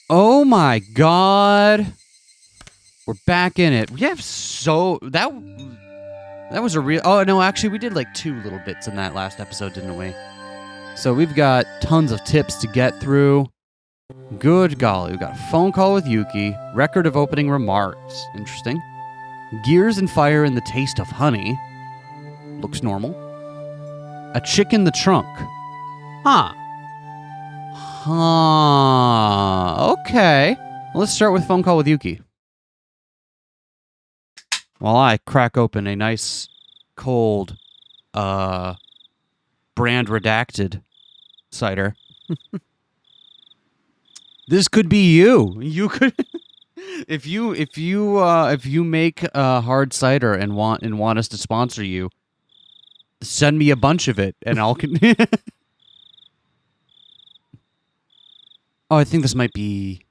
Oh my god. We're back in it. We have that was a real... Oh, no, actually, we did like 2 little bits in that last episode, didn't we? So we've got tons of tips to get through. Good golly. We got a phone call with Yuki. Record of opening remarks. Interesting. Gears and fire in the taste of honey. Looks normal. A chick in the trunk. Huh. Okay. Well, let's start with phone call with Yuki. While I crack open a nice, cold, brand redacted cider. This could be you. You could, if you make hard cider and want us to sponsor you, send me a bunch of it, and I'll. Oh, I think this might be.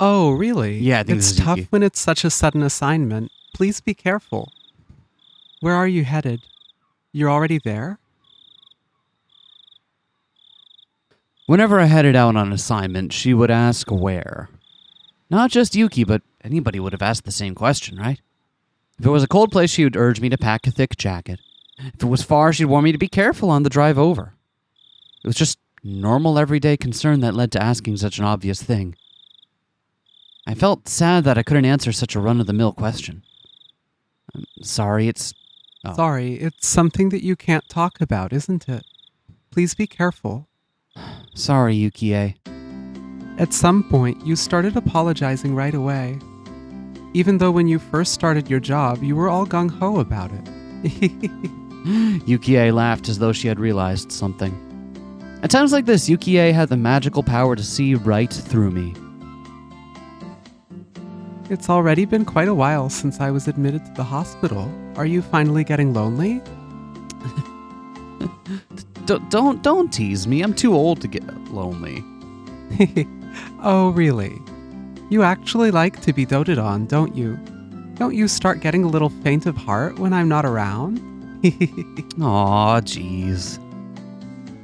Oh, really? Yeah, I think it's this is tough Yuki. when it's such a sudden assignment. Please be careful. Where are you headed? You're already there? Whenever I headed out on an assignment, she would ask where. Not just Yuki, but anybody would have asked the same question, right? If it was a cold place, she would urge me to pack a thick jacket. If it was far, she'd warn me to be careful on the drive over. It was just normal, everyday concern that led to asking such an obvious thing. I felt sad that I couldn't answer such a run-of-the-mill question. I'm sorry, it's... Oh. Sorry, it's something that you can't talk about, isn't it? Please be careful. Sorry, Yukie. At some point, you started apologizing right away. Even though when you first started your job, you were all gung-ho about it. Yukie laughed as though she had realized something. At times like this, Yukie had the magical power to see right through me. It's already been quite a while since I was admitted to the hospital. Are you finally getting lonely? Don't tease me. I'm too old to get lonely. Oh, really? You actually like to be doted on, don't you? Don't you start getting a little faint of heart when I'm not around? Aw, jeez.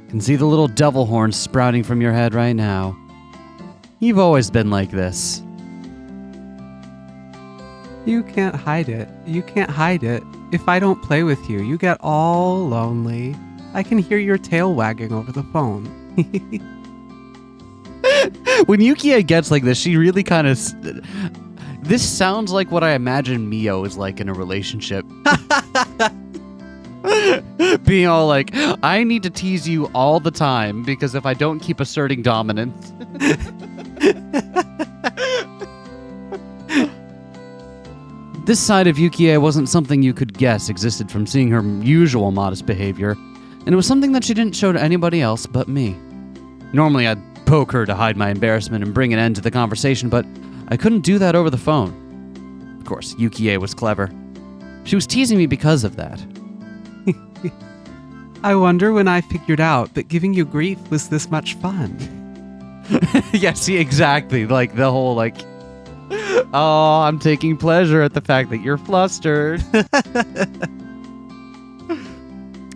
Can see the little devil horns sprouting from your head right now. You've always been like this. You can't hide it. You can't hide it. If I don't play with you, you get all lonely. I can hear your tail wagging over the phone. When Yukie gets like this, she really kind of... This sounds like what I imagine Mio is like in a relationship. Being all like, I need to tease you all the time because if I don't keep asserting dominance... This side of Yukie wasn't something you could guess existed from seeing her usual modest behavior, and it was something that she didn't show to anybody else but me. Normally I'd poke her to hide my embarrassment and bring an end to the conversation, but I couldn't do that over the phone. Of course, Yukie was clever. She was teasing me because of that. I wonder when I figured out that giving you grief was this much fun. Yeah, see, exactly. Like, the whole, like... Oh, I'm taking pleasure at the fact that you're flustered.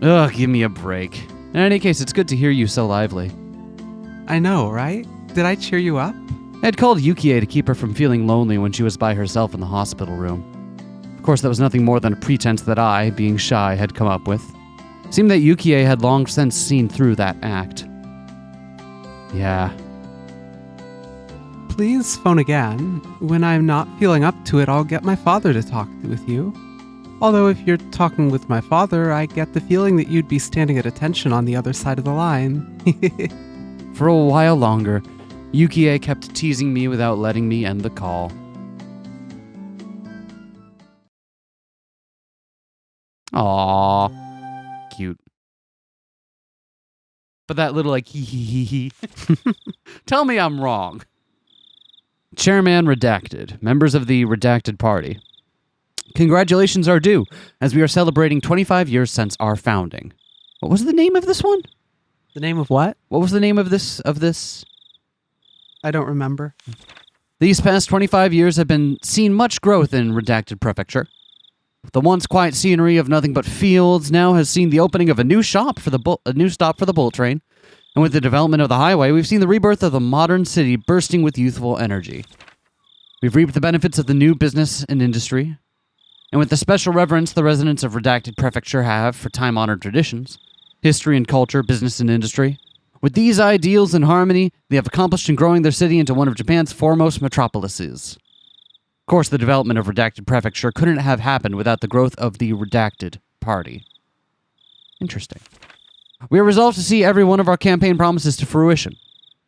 Ugh, give me a break. In any case, it's good to hear you so lively. I know, right? Did I cheer you up? I had called Yukie to keep her from feeling lonely when she was by herself in the hospital room. Of course, that was nothing more than a pretense that I, being shy, had come up with. It seemed that Yukie had long since seen through that act. Yeah. Please phone again. When I'm not feeling up to it, I'll get my father to talk with you. Although if you're talking with my father, I get the feeling that you'd be standing at attention on the other side of the line. For a while longer, Yukie kept teasing me without letting me end the call. Aww. Cute. But that little like hee. Tell me I'm wrong. Chairman Redacted, members of the Redacted Party. Congratulations are due, as we are celebrating 25 years since our founding. What was the name of this one? The name of what? What was the name of this? I don't remember. These past 25 years have been seen much growth in Redacted Prefecture. The once quiet scenery of nothing but fields now has seen the opening of a new stop for the bullet train, And with the development of the highway, we've seen the rebirth of the modern city bursting with youthful energy. We've reaped the benefits of the new business and industry. And with the special reverence the residents of Redacted Prefecture have for time-honored traditions, history and culture, business and industry, with these ideals in harmony, they have accomplished in growing their city into one of Japan's foremost metropolises. Of course, the development of Redacted Prefecture couldn't have happened without the growth of the Redacted Party. Interesting. We are resolved to see every one of our campaign promises to fruition,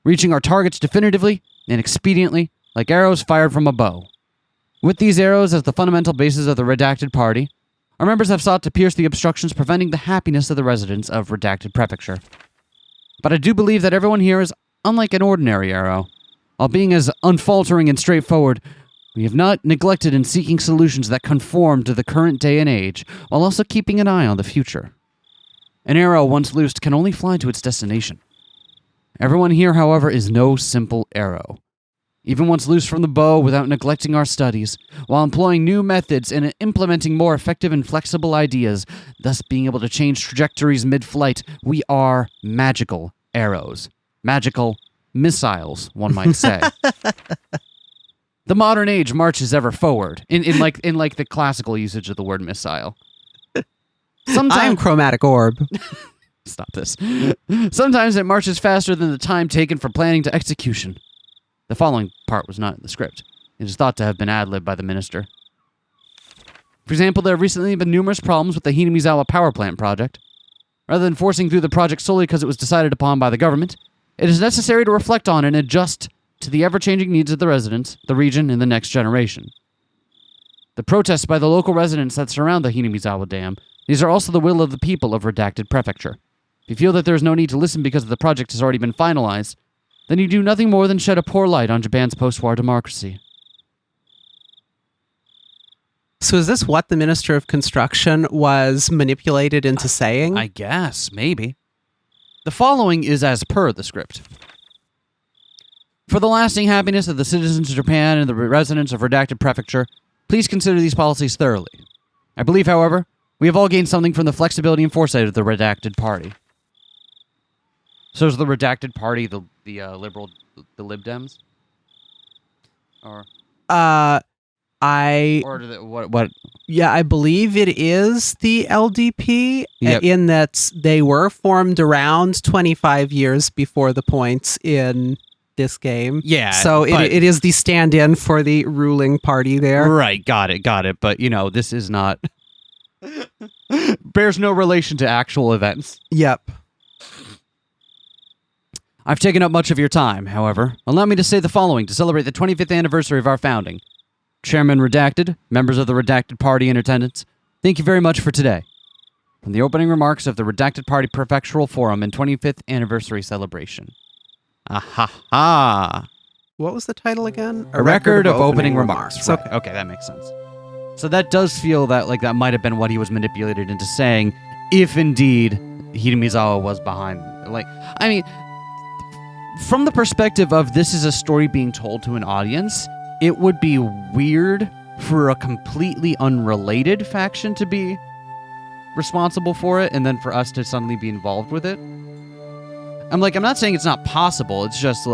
reaching our targets definitively and expediently, like arrows fired from a bow. With these arrows as the fundamental basis of the Redacted Party, our members have sought to pierce the obstructions preventing the happiness of the residents of Redacted Prefecture. But I do believe that everyone here is unlike an ordinary arrow. While being as unfaltering and straightforward, we have not neglected in seeking solutions that conform to the current day and age, while also keeping an eye on the future. An arrow once loosed can only fly to its destination. Everyone here, however, is no simple arrow. Even once loose from the bow without neglecting our studies, while employing new methods and implementing more effective and flexible ideas, thus being able to change trajectories mid-flight, we are magical arrows. Magical missiles, one might say. The modern age marches ever forward, in like the classical usage of the word missile. I am chromatic orb. Stop this. Sometimes it marches faster than the time taken for planning to execution. The following part was not in the script. It is thought to have been ad-libbed by the minister. For example, there have recently been numerous problems with the Hinamizawa power plant project. Rather than forcing through the project solely because it was decided upon by the government, it is necessary to reflect on and adjust to the ever-changing needs of the residents, the region, and the next generation. The protests by the local residents that surround the Hinamizawa Dam, these are also the will of the people of Redacted Prefecture. If you feel that there is no need to listen because the project has already been finalized, then you do nothing more than shed a poor light on Japan's post-war democracy. So is this what the Minister of Construction was manipulated into saying? I guess, maybe. The following is as per the script. For the lasting happiness of the citizens of Japan and the residents of Redacted Prefecture, please consider these policies thoroughly. I believe, however, we have all gained something from the flexibility and foresight of the Redacted Party. So is the Redacted Party the liberal, the Lib Dems? Or what? Yeah, I believe it is the LDP, Yep. in that they were formed around 25 years before the points in this game. Yeah. So it is the stand-in for the ruling party there. Right, got it. But, this is not... bears no relation to actual events. Yep. I've taken up much of your time, however. Allow me to say the following to celebrate the 25th anniversary of our founding. Chairman Redacted, members of the Redacted Party in attendance, thank you very much for today. From the opening remarks of the Redacted Party Prefectural Forum and 25th anniversary celebration. Aha! What was the title again? A record of opening remarks. Right. Okay, that makes sense. So that does feel that that might have been what he was manipulated into saying, if indeed Hinamizawa was behind. From the perspective of this is a story being told to an audience, it would be weird for a completely unrelated faction to be responsible for it, and then for us to suddenly be involved with it. I'm not saying it's not possible. It's just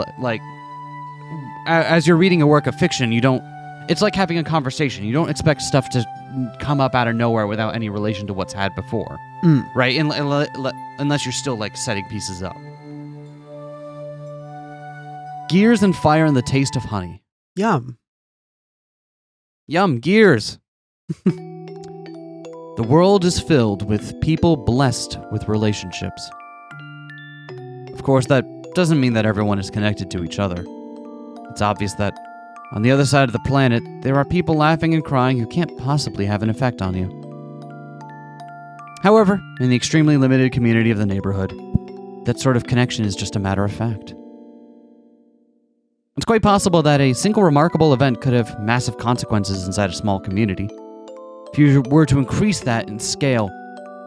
as you're reading a work of fiction, it's like having a conversation. You don't expect stuff to come up out of nowhere without any relation to what's had before. Right? Unless you're still setting pieces up. Gears and fire and the taste of honey. Yum. Yum, gears. The world is filled with people blessed with relationships. Of course, that doesn't mean that everyone is connected to each other. It's obvious that on the other side of the planet, there are people laughing and crying who can't possibly have an effect on you. However, in the extremely limited community of the neighborhood, that sort of connection is just a matter of fact. It's quite possible that a single remarkable event could have massive consequences inside a small community. If you were to increase that in scale,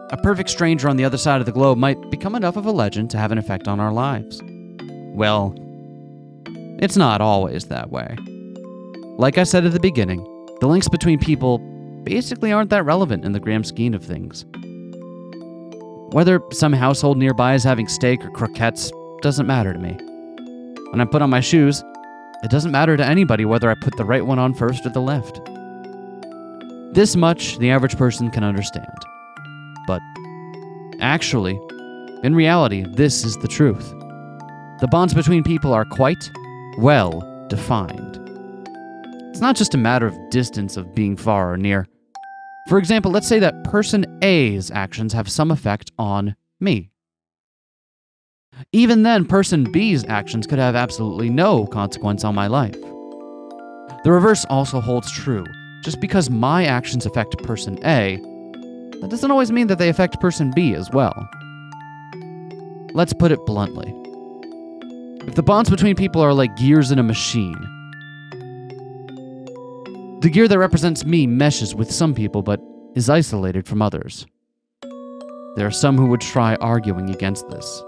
a perfect stranger on the other side of the globe might become enough of a legend to have an effect on our lives. Well, it's not always that way. Like I said at the beginning, the links between people basically aren't that relevant in the grand scheme of things. Whether some household nearby is having steak or croquettes doesn't matter to me. When I put on my shoes, it doesn't matter to anybody whether I put the right one on first or the left. This much the average person can understand. But actually, in reality, this is the truth. The bonds between people are quite well defined. It's not just a matter of distance of being far or near. For example, let's say that person A's actions have some effect on me. Even then, person B's actions could have absolutely no consequence on my life. The reverse also holds true. Just because my actions affect person A, that doesn't always mean that they affect person B as well. Let's put it bluntly. If the bonds between people are like gears in a machine, the gear that represents me meshes with some people but is isolated from others. There are some who would try arguing against this.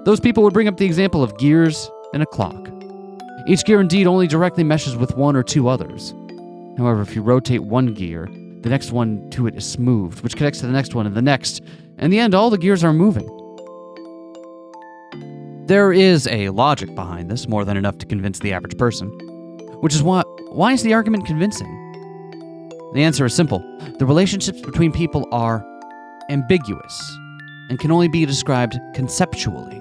Those people would bring up the example of gears in a clock. Each gear indeed only directly meshes with one or two others. However, if you rotate one gear, the next one to it is moved, which connects to the next one and the next. In the end, all the gears are moving. There is a logic behind this, more than enough to convince the average person. Which is why is the argument convincing? The answer is simple. The relationships between people are ambiguous and can only be described conceptually.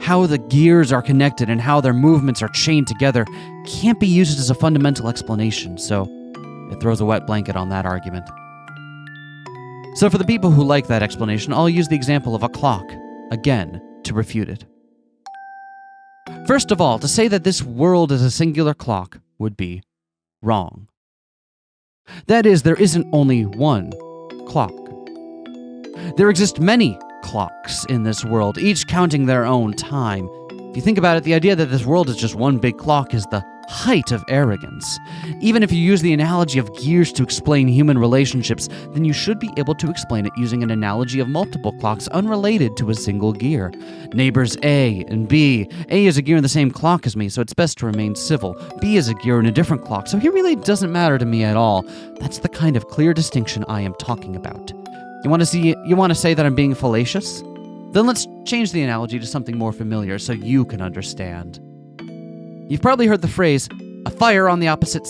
How the gears are connected and how their movements are chained together can't be used as a fundamental explanation, so it throws a wet blanket on that argument. So for the people who like that explanation, I'll use the example of a clock, again, to refute it. First of all, to say that this world is a singular clock would be wrong. That is, there isn't only one clock. There exist many clocks in this world, each counting their own time. If you think about it, the idea that this world is just one big clock is the height of arrogance. Even if you use the analogy of gears to explain human relationships, then you should be able to explain it using an analogy of multiple clocks unrelated to a single gear. Neighbors A and B. A is a gear in the same clock as me, so it's best to remain civil. B is a gear in a different clock, so he really doesn't matter to me at all. That's the kind of clear distinction I am talking about. You want to say that I'm being fallacious? Then let's change the analogy to something more familiar so you can understand. You've probably heard the phrase, a fire on the opposite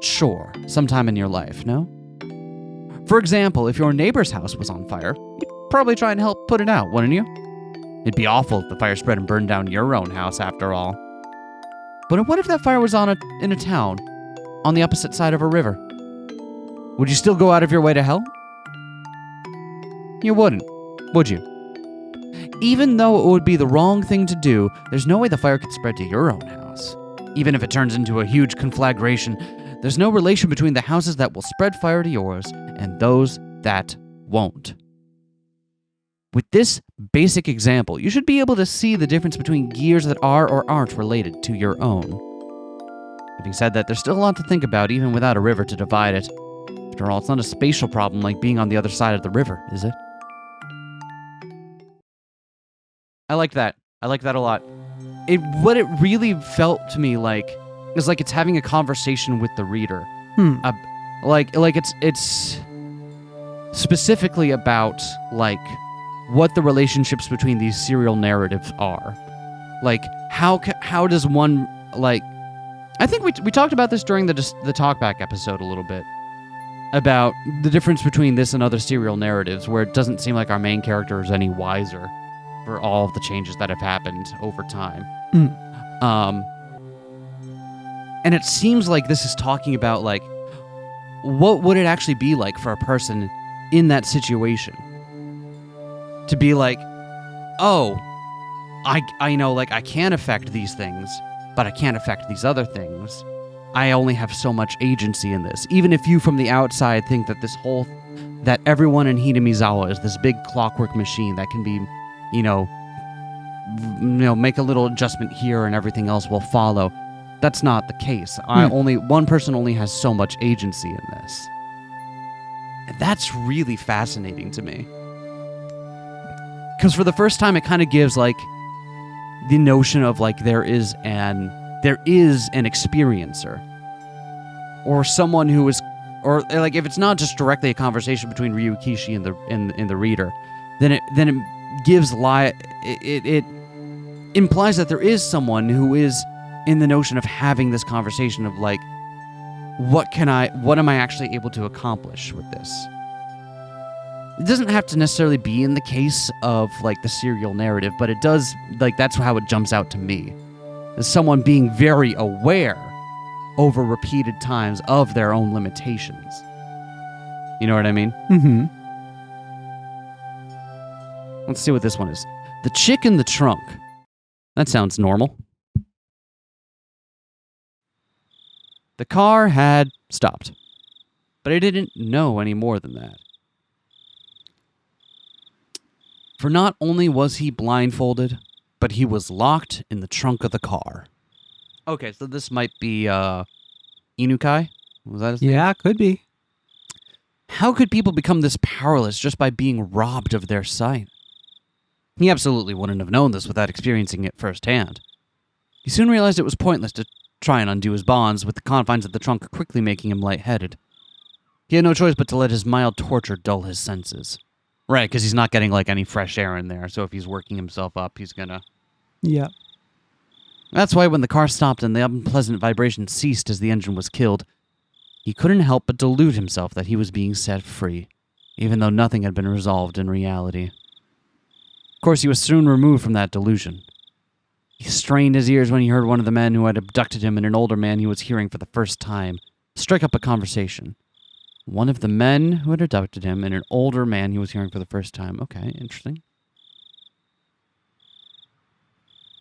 shore, sometime in your life, no? For example, if your neighbor's house was on fire, you'd probably try and help put it out, wouldn't you? It'd be awful if the fire spread and burned down your own house after all. But what if that fire was in a town, on the opposite side of a river? Would you still go out of your way to help? You wouldn't, would you? Even though it would be the wrong thing to do, there's no way the fire could spread to your own house. Even if it turns into a huge conflagration, there's no relation between the houses that will spread fire to yours and those that won't. With this basic example, you should be able to see the difference between gears that are or aren't related to your own. Having said that, there's still a lot to think about even without a river to divide it. After all, it's not a spatial problem like being on the other side of the river, is it? I like that. I like that a lot. What it really felt to me like is like it's having a conversation with the reader. Like it's specifically about like what the relationships between these serial narratives are. Like how does one like? I think we talked about this during the talkback episode a little bit about the difference between this and other serial narratives, where it doesn't seem like our main character is any wiser for all of the changes that have happened over time. And it seems like this is talking about, like, what would it actually be like for a person in that situation? To be like, oh, I know, like, I can affect these things, but I can't affect these other things. I only have so much agency in this. Even if you from the outside think that that everyone in Hinamizawa is this big clockwork machine that can be, make a little adjustment here and everything else will follow. That's not the case. One person only has so much agency in this. And that's really fascinating to me. Because for the first time, it kind of gives like the notion of like there is an experiencer, or someone who is, or like if it's not just directly a conversation between Ryukishi and the reader, then it gives it implies that there is someone who is in the notion of having this conversation of like, what am I actually able to accomplish with this? It doesn't have to necessarily be in the case of like the serial narrative, but it does, like, that's how it jumps out to me. As someone being very aware over repeated times of their own limitations. You know what I mean? Mm-hmm. Let's see what this one is. The chick in the trunk. That sounds normal. The car had stopped, but I didn't know any more than that. For not only was he blindfolded, but he was locked in the trunk of the car. Okay, so this might be Inukai? Was that his name? Yeah, could be. How could people become this powerless just by being robbed of their sight? He absolutely wouldn't have known this without experiencing it firsthand. He soon realized it was pointless to try and undo his bonds, with the confines of the trunk quickly making him lightheaded. He had no choice but to let his mild torture dull his senses. Right, because he's not getting like any fresh air in there, so if he's working himself up, he's gonna... Yeah. That's why when the car stopped and the unpleasant vibration ceased as the engine was killed, he couldn't help but delude himself that he was being set free, even though nothing had been resolved in reality. Of course, he was soon removed from that delusion. He strained his ears when he heard one of the men who had abducted him and an older man he was hearing for the first time strike up a conversation. One of the men who had abducted him and an older man he was hearing for the first time. Okay, interesting.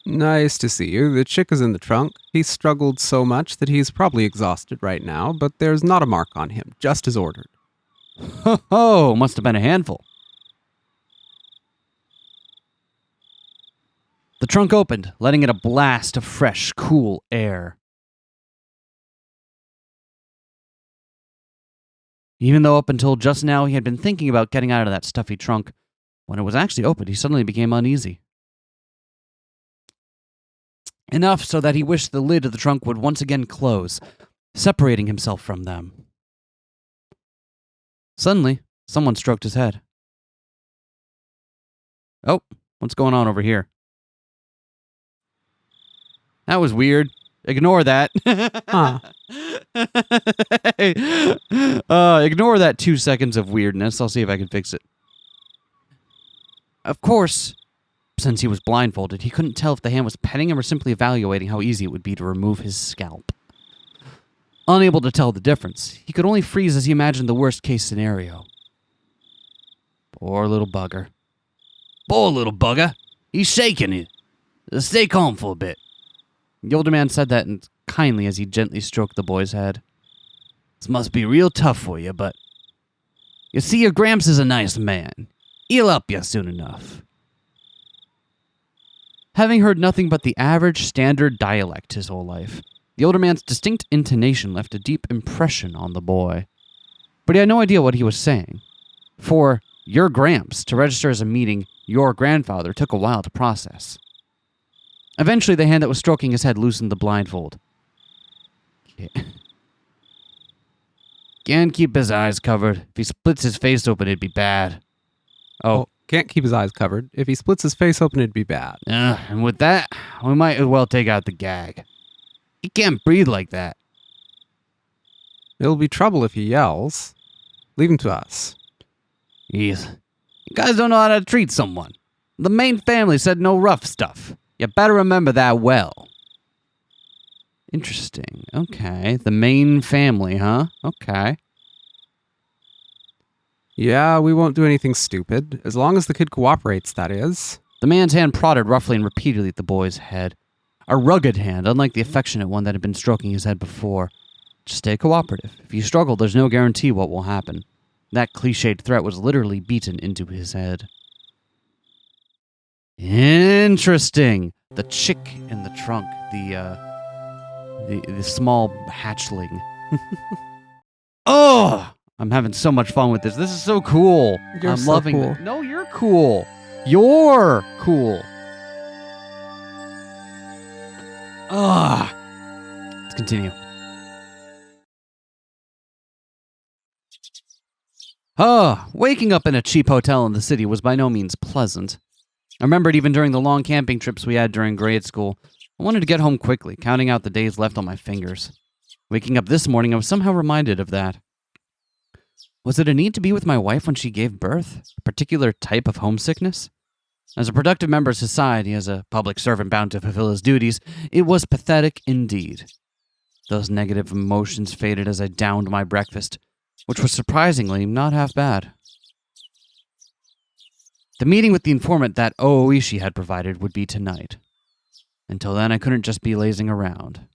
Nice to see you. The chick is in the trunk. He struggled so much that he's probably exhausted right now, but there's not a mark on him, just as ordered. Ho ho! Must have been a handful. The trunk opened, letting in a blast of fresh, cool air. Even though up until just now he had been thinking about getting out of that stuffy trunk, when it was actually opened, he suddenly became uneasy. Enough so that he wished the lid of the trunk would once again close, separating himself from them. Suddenly, someone stroked his head. Oh, what's going on over here? That was weird. Ignore that. Huh. Ignore that 2 seconds of weirdness. I'll see if I can fix it. Of course, since he was blindfolded, he couldn't tell if the hand was petting him or simply evaluating how easy it would be to remove his scalp. Unable to tell the difference, he could only freeze as he imagined the worst-case scenario. Poor little bugger. Poor little bugger. He's shaking it. Stay calm for a bit. The older man said that kindly as he gently stroked the boy's head. This must be real tough for you, but... You see, your Gramps is a nice man. He'll help you soon enough. Having heard nothing but the average standard dialect his whole life, the older man's distinct intonation left a deep impression on the boy. But he had no idea what he was saying. For your Gramps to register as a meaning your grandfather took a while to process. Eventually, the hand that was stroking his head loosened the blindfold. Can't keep his eyes covered. If he splits his face open, it'd be bad. Oh. Can't keep his eyes covered. If he splits his face open, it'd be bad. And with that, we might as well take out the gag. He can't breathe like that. It'll be trouble if he yells. Leave him to us. Jeez. You guys don't know how to treat someone. The main family said no rough stuff. You better remember that well. Interesting. Okay. The main family, huh? Okay. Yeah, we won't do anything stupid. As long as the kid cooperates, that is. The man's hand prodded roughly and repeatedly at the boy's head. A rugged hand, unlike the affectionate one that had been stroking his head before. Just stay cooperative. If you struggle, there's no guarantee what will happen. That cliched threat was literally beaten into his head. Interesting. The chick in the trunk. The small hatchling. Oh! I'm having so much fun with this. This is so cool. You're I'm so loving cool. it. No, you're cool. You're cool. Let's continue. Waking up in a cheap hotel in the city was by no means pleasant. I remembered even during the long camping trips we had during grade school, I wanted to get home quickly, counting out the days left on my fingers. Waking up this morning, I was somehow reminded of that. Was it a need to be with my wife when she gave birth? A particular type of homesickness? As a productive member of society, as a public servant bound to fulfill his duties, it was pathetic indeed. Those negative emotions faded as I downed my breakfast, which was surprisingly not half bad. The meeting with the informant that Ooishi had provided would be tonight. Until then, I couldn't just be lazing around.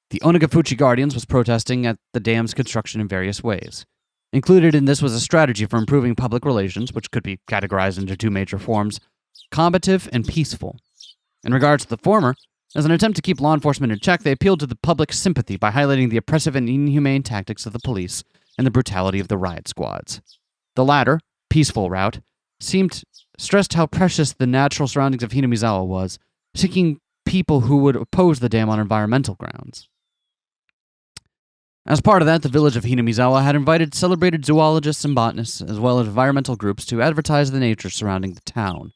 The Onagafuchi Guardians was protesting at the dam's construction in various ways. Included in this was a strategy for improving public relations, which could be categorized into two major forms, combative and peaceful. In regards to the former, as an attempt to keep law enforcement in check, they appealed to the public's sympathy by highlighting the oppressive and inhumane tactics of the police and the brutality of the riot squads. The latter, peaceful route, stressed how precious the natural surroundings of Hinamizawa was, seeking people who would oppose the dam on environmental grounds. As part of that, the village of Hinamizawa had invited celebrated zoologists and botanists, as well as environmental groups, to advertise the nature surrounding the town.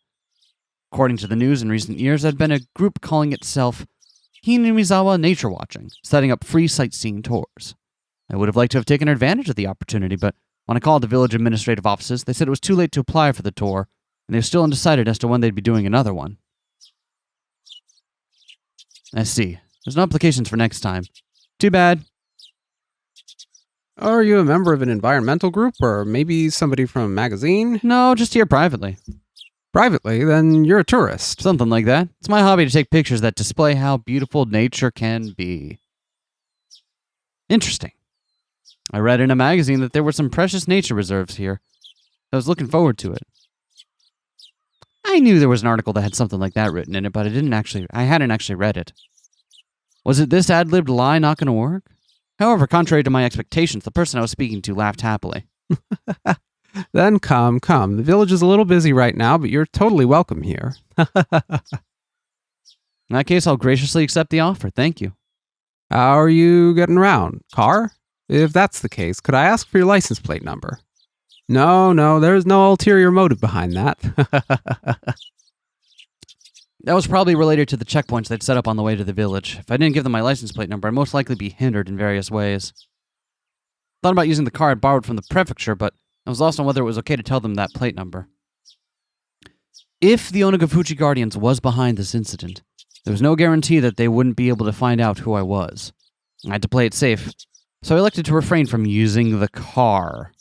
According to the news in recent years, there had been a group calling itself Hinamizawa Nature Watching, setting up free sightseeing tours. I would have liked to have taken advantage of the opportunity, but when I called the village administrative offices, they said it was too late to apply for the tour, and they were still undecided as to when they'd be doing another one. I see. There's no applications for next time. Too bad. Are you a member of an environmental group, or maybe somebody from a magazine? No, just here privately. Privately? Then you're a tourist. Something like that. It's my hobby to take pictures that display how beautiful nature can be. Interesting. I read in a magazine that there were some precious nature reserves here. I was looking forward to it. I knew there was an article that had something like that written in it, but I hadn't actually read it. Was it this ad-libbed lie not going to work? However, contrary to my expectations, the person I was speaking to laughed happily. Then come. The village is a little busy right now, but you're totally welcome here. In that case, I'll graciously accept the offer. Thank you. How are you getting around? Car? If that's the case, could I ask for your license plate number? No, there's no ulterior motive behind that. That was probably related to the checkpoints they'd set up on the way to the village. If I didn't give them my license plate number, I'd most likely be hindered in various ways. Thought about using the car I'd borrowed from the prefecture, but I was lost on whether it was okay to tell them that plate number. If the Onagafuchi Guardians was behind this incident, there was no guarantee that they wouldn't be able to find out who I was. I had to play it safe, so I elected to refrain from using the car.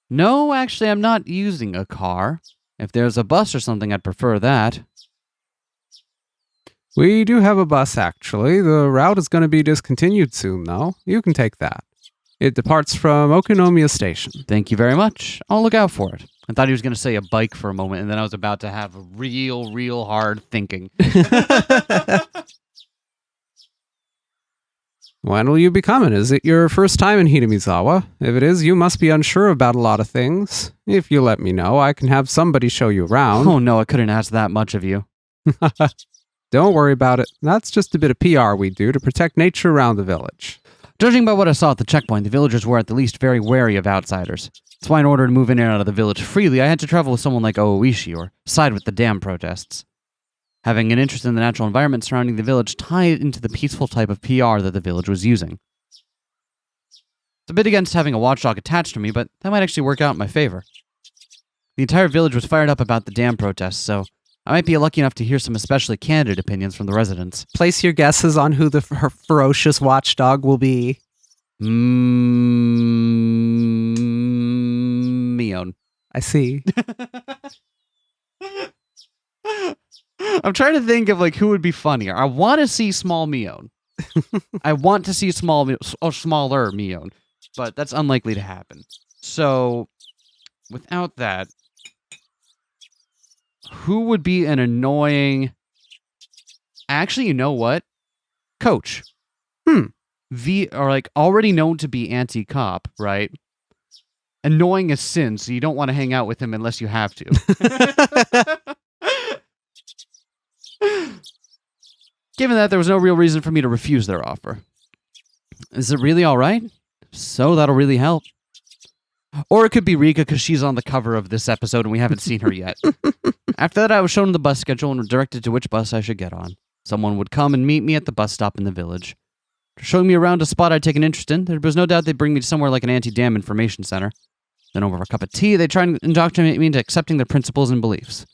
No, actually, I'm not using a car. If there's a bus or something, I'd prefer that. We do have a bus, actually. The route is going to be discontinued soon, though. You can take that. It departs from Okunomiya Station. Thank you very much. I'll look out for it. I thought he was going to say a bike for a moment, and then I was about to have real hard thinking. When will you be coming? Is it your first time in Hinamizawa? If it is, you must be unsure about a lot of things. If you let me know, I can have somebody show you around. Oh no, I couldn't ask that much of you. Don't worry about it. That's just a bit of PR we do to protect nature around the village. Judging by what I saw at the checkpoint, the villagers were at the least very wary of outsiders. That's why in order to move in and out of the village freely, I had to travel with someone like Ooishi or side with the dam protests. Having an interest in the natural environment surrounding the village tied into the peaceful type of PR that the village was using. It's a bit against having a watchdog attached to me, but that might actually work out in my favor. The entire village was fired up about the dam protests, so I might be lucky enough to hear some especially candid opinions from the residents. Place your guesses on who the ferocious watchdog will be. Mion. I see. I'm trying to think of who would be funnier. I want to see small Mion. I want to see smaller Mion, but that's unlikely to happen. So, without that, who would be an annoying... Actually, you know what? Coach. Already known to be anti-cop, right? Annoying as sin, so you don't want to hang out with him unless you have to. Given that, there was no real reason for me to refuse their offer. Is it really all right? So that'll really help. Or it could be Rika because she's on the cover of this episode and we haven't seen her yet. After that, I was shown the bus schedule and directed to which bus I should get on. Someone would come and meet me at the bus stop in the village. Showing me around a spot I'd taken interest in, there was no doubt they'd bring me to somewhere like an anti-dam information center. Then over a cup of tea, they'd try and indoctrinate me into accepting their principles and beliefs.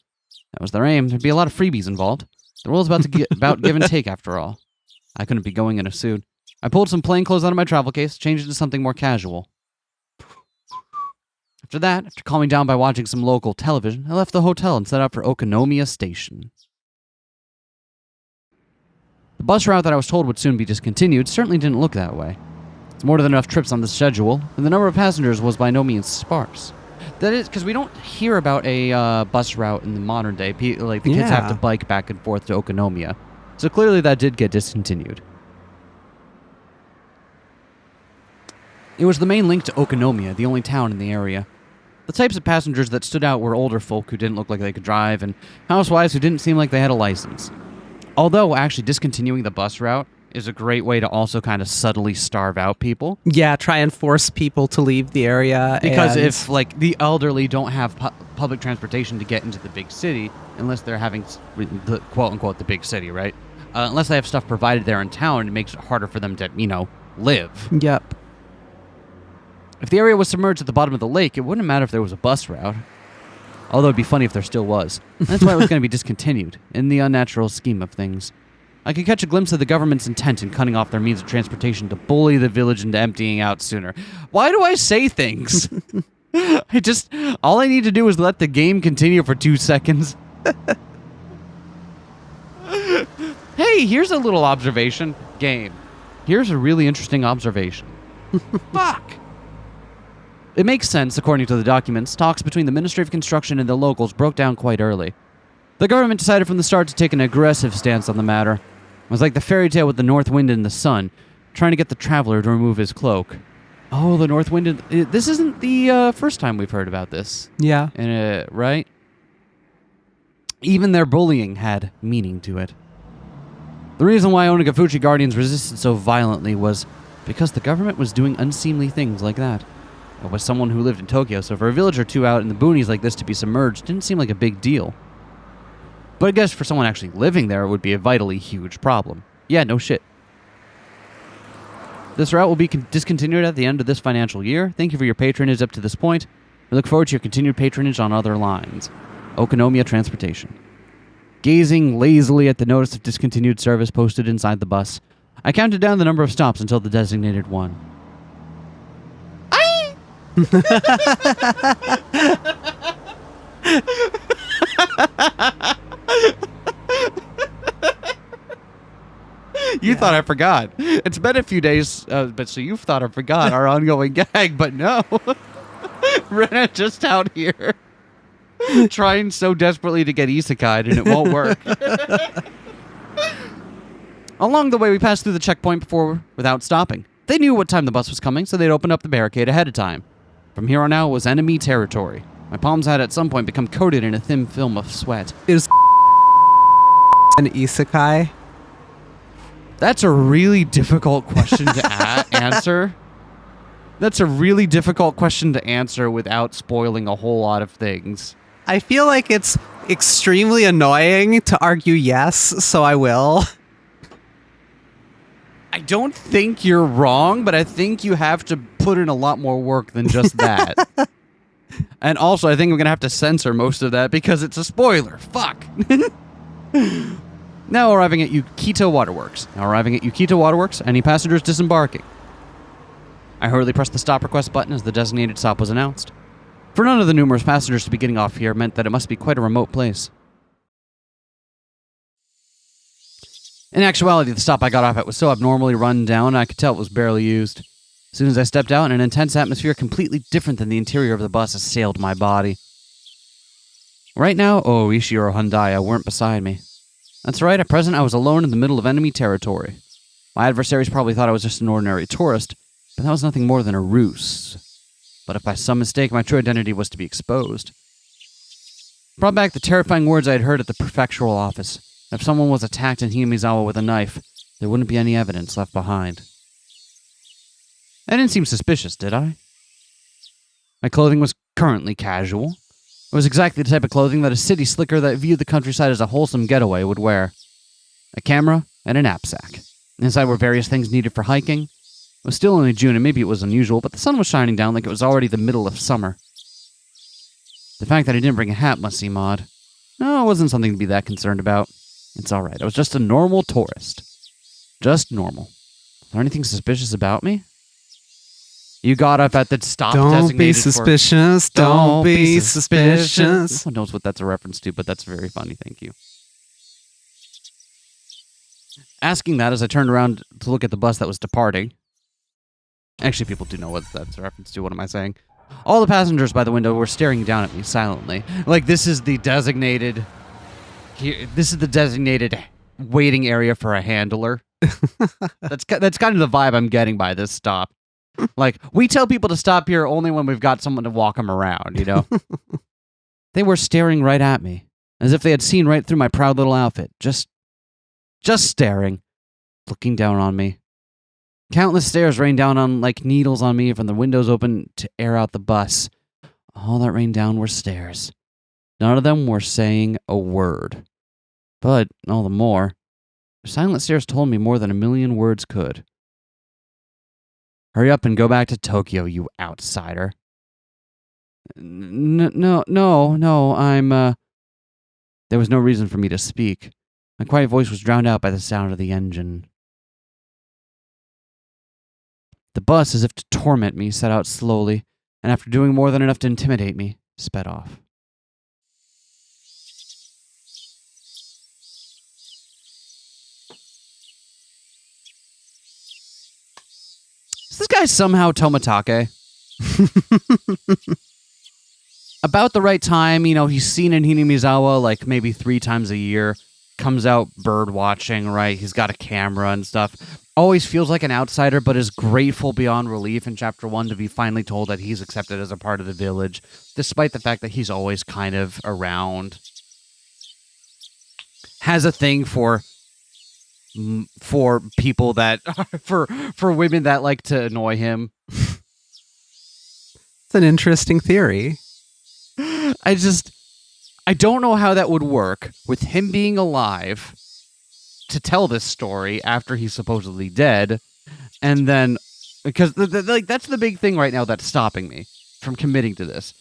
That was their aim. There'd be a lot of freebies involved. The world's about give and take, after all. I couldn't be going in a suit. I pulled some plain clothes out of my travel case, changed into something more casual. After that, after calming down by watching some local television, I left the hotel and set out for Okonomiya Station. The bus route that I was told would soon be discontinued certainly didn't look that way. It's more than enough trips on the schedule, and the number of passengers was by no means sparse. That is, because we don't hear about a bus route in the modern day. Like, the kids have to bike back and forth to Okonomiya. So clearly that did get discontinued. It was the main link to Okonomiya, the only town in the area. The types of passengers that stood out were older folk who didn't look like they could drive, and housewives who didn't seem like they had a license. Although, actually, discontinuing the bus route is a great way to also kind of subtly starve out people. Yeah, try and force people to leave the area. Because if, like, the elderly don't have public transportation to get into the big city, unless they're having, the quote-unquote, the big city, right? Unless they have stuff provided there in town, it makes it harder for them to, live. Yep. If the area was submerged at the bottom of the lake, it wouldn't matter if there was a bus route. Although it'd be funny if there still was. That's why it was going to be discontinued, in the unnatural scheme of things. I could catch a glimpse of the government's intent in cutting off their means of transportation to bully the village into emptying out sooner. Why do I say things? All I need to do is let the game continue for 2 seconds. Hey, here's a little observation. Game. Here's a really interesting observation. Fuck! It makes sense, according to the documents. Talks between the Ministry of Construction and the locals broke down quite early. The government decided from the start to take an aggressive stance on the matter. It was like the fairy tale with the north wind and the sun, trying to get the traveler to remove his cloak. Oh, the north wind. This isn't the first time we've heard about this. Yeah. Right? Even their bullying had meaning to it. The reason why Onagafuchi Guardians resisted so violently was because the government was doing unseemly things like that. It was someone who lived in Tokyo, so for a village or two out in the boonies like this to be submerged didn't seem like a big deal. But I guess for someone actually living there, it would be a vitally huge problem. Yeah, no shit. This route will be discontinued at the end of this financial year. Thank you for your patronage up to this point. We look forward to your continued patronage on other lines. Okonomiya Transportation. Gazing lazily at the notice of discontinued service posted inside the bus, I counted down the number of stops until the designated one. You thought I forgot. It's been a few days, but so you thought I forgot our ongoing gag, but no. Rena just out here trying so desperately to get isekai'd and it won't work. Along the way, we passed through the checkpoint before without stopping. They knew what time the bus was coming, so they'd opened up the barricade ahead of time. From here on out was enemy territory. My palms had at some point become coated in a thin film of sweat. Is an isekai? That's a really difficult question to answer. That's a really difficult question to answer without spoiling a whole lot of things. I feel like it's extremely annoying to argue yes, so I will. I don't think you're wrong, but I think you have to put in a lot more work than just that. And also, I think we're going to have to censor most of that because it's a spoiler. Fuck. Now arriving at Yukito Waterworks. Any passengers disembarking? I hurriedly pressed the stop request button as the designated stop was announced. For none of the numerous passengers to be getting off here meant that it must be quite a remote place. In actuality, the stop I got off at was so abnormally run down, I could tell it was barely used. As soon as I stepped out, an intense atmosphere completely different than the interior of the bus assailed my body. Right now, Ishii or Hyundai weren't beside me. That's right, at present I was alone in the middle of enemy territory. My adversaries probably thought I was just an ordinary tourist, but that was nothing more than a ruse. But if by some mistake my true identity was to be exposed. It brought back the terrifying words I had heard at the prefectural office. If someone was attacked in Hinamizawa with a knife, there wouldn't be any evidence left behind. I didn't seem suspicious, did I? My clothing was currently casual. It was exactly the type of clothing that a city slicker that viewed the countryside as a wholesome getaway would wear. A camera and a knapsack. Inside were various things needed for hiking. It was still only June, and maybe it was unusual, but the sun was shining down like it was already the middle of summer. The fact that I didn't bring a hat must seem odd. No, it wasn't something to be that concerned about. It's alright. I was just a normal tourist. Just normal. Is there anything suspicious about me? You got up at the stop Don't be designated suspicious. for... Don't be suspicious. No one knows what that's a reference to, but that's very funny. Thank you. Asking that as I turned around to look at the bus that was departing. Actually, people do know what that's a reference to. What am I saying? All the passengers by the window were staring down at me silently. Like, this is the designated waiting area for a handler. That's kind of the vibe I'm getting by this stop. Like, we tell people to stop here only when we've got someone to walk them around, you know? They were staring right at me, as if they had seen right through my proud little outfit. Just staring, looking down on me. Countless stares rained down on like needles on me from the windows open to air out the bus. All that rained down were stares. None of them were saying a word. But, all the more, their silent stares told me more than a million words could. Hurry up and go back to Tokyo, you outsider. No, I'm, There was no reason for me to speak. My quiet voice was drowned out by the sound of the engine. The bus, as if to torment me, set out slowly, and after doing more than enough to intimidate me, sped off. Is this guy somehow Tomatake? About the right time, you know, he's seen in Hinamizawa like maybe 3 times a year. Comes out bird watching, right? He's got a camera and stuff. Always feels like an outsider, but is grateful beyond relief in Chapter 1 to be finally told that he's accepted as a part of the village, despite the fact that he's always kind of around. Has a thing for people that... for women that like to annoy him. It's an interesting theory. I don't know how that would work with him being alive to tell this story after he's supposedly dead, and then because that's the big thing right now that's stopping me from committing to this,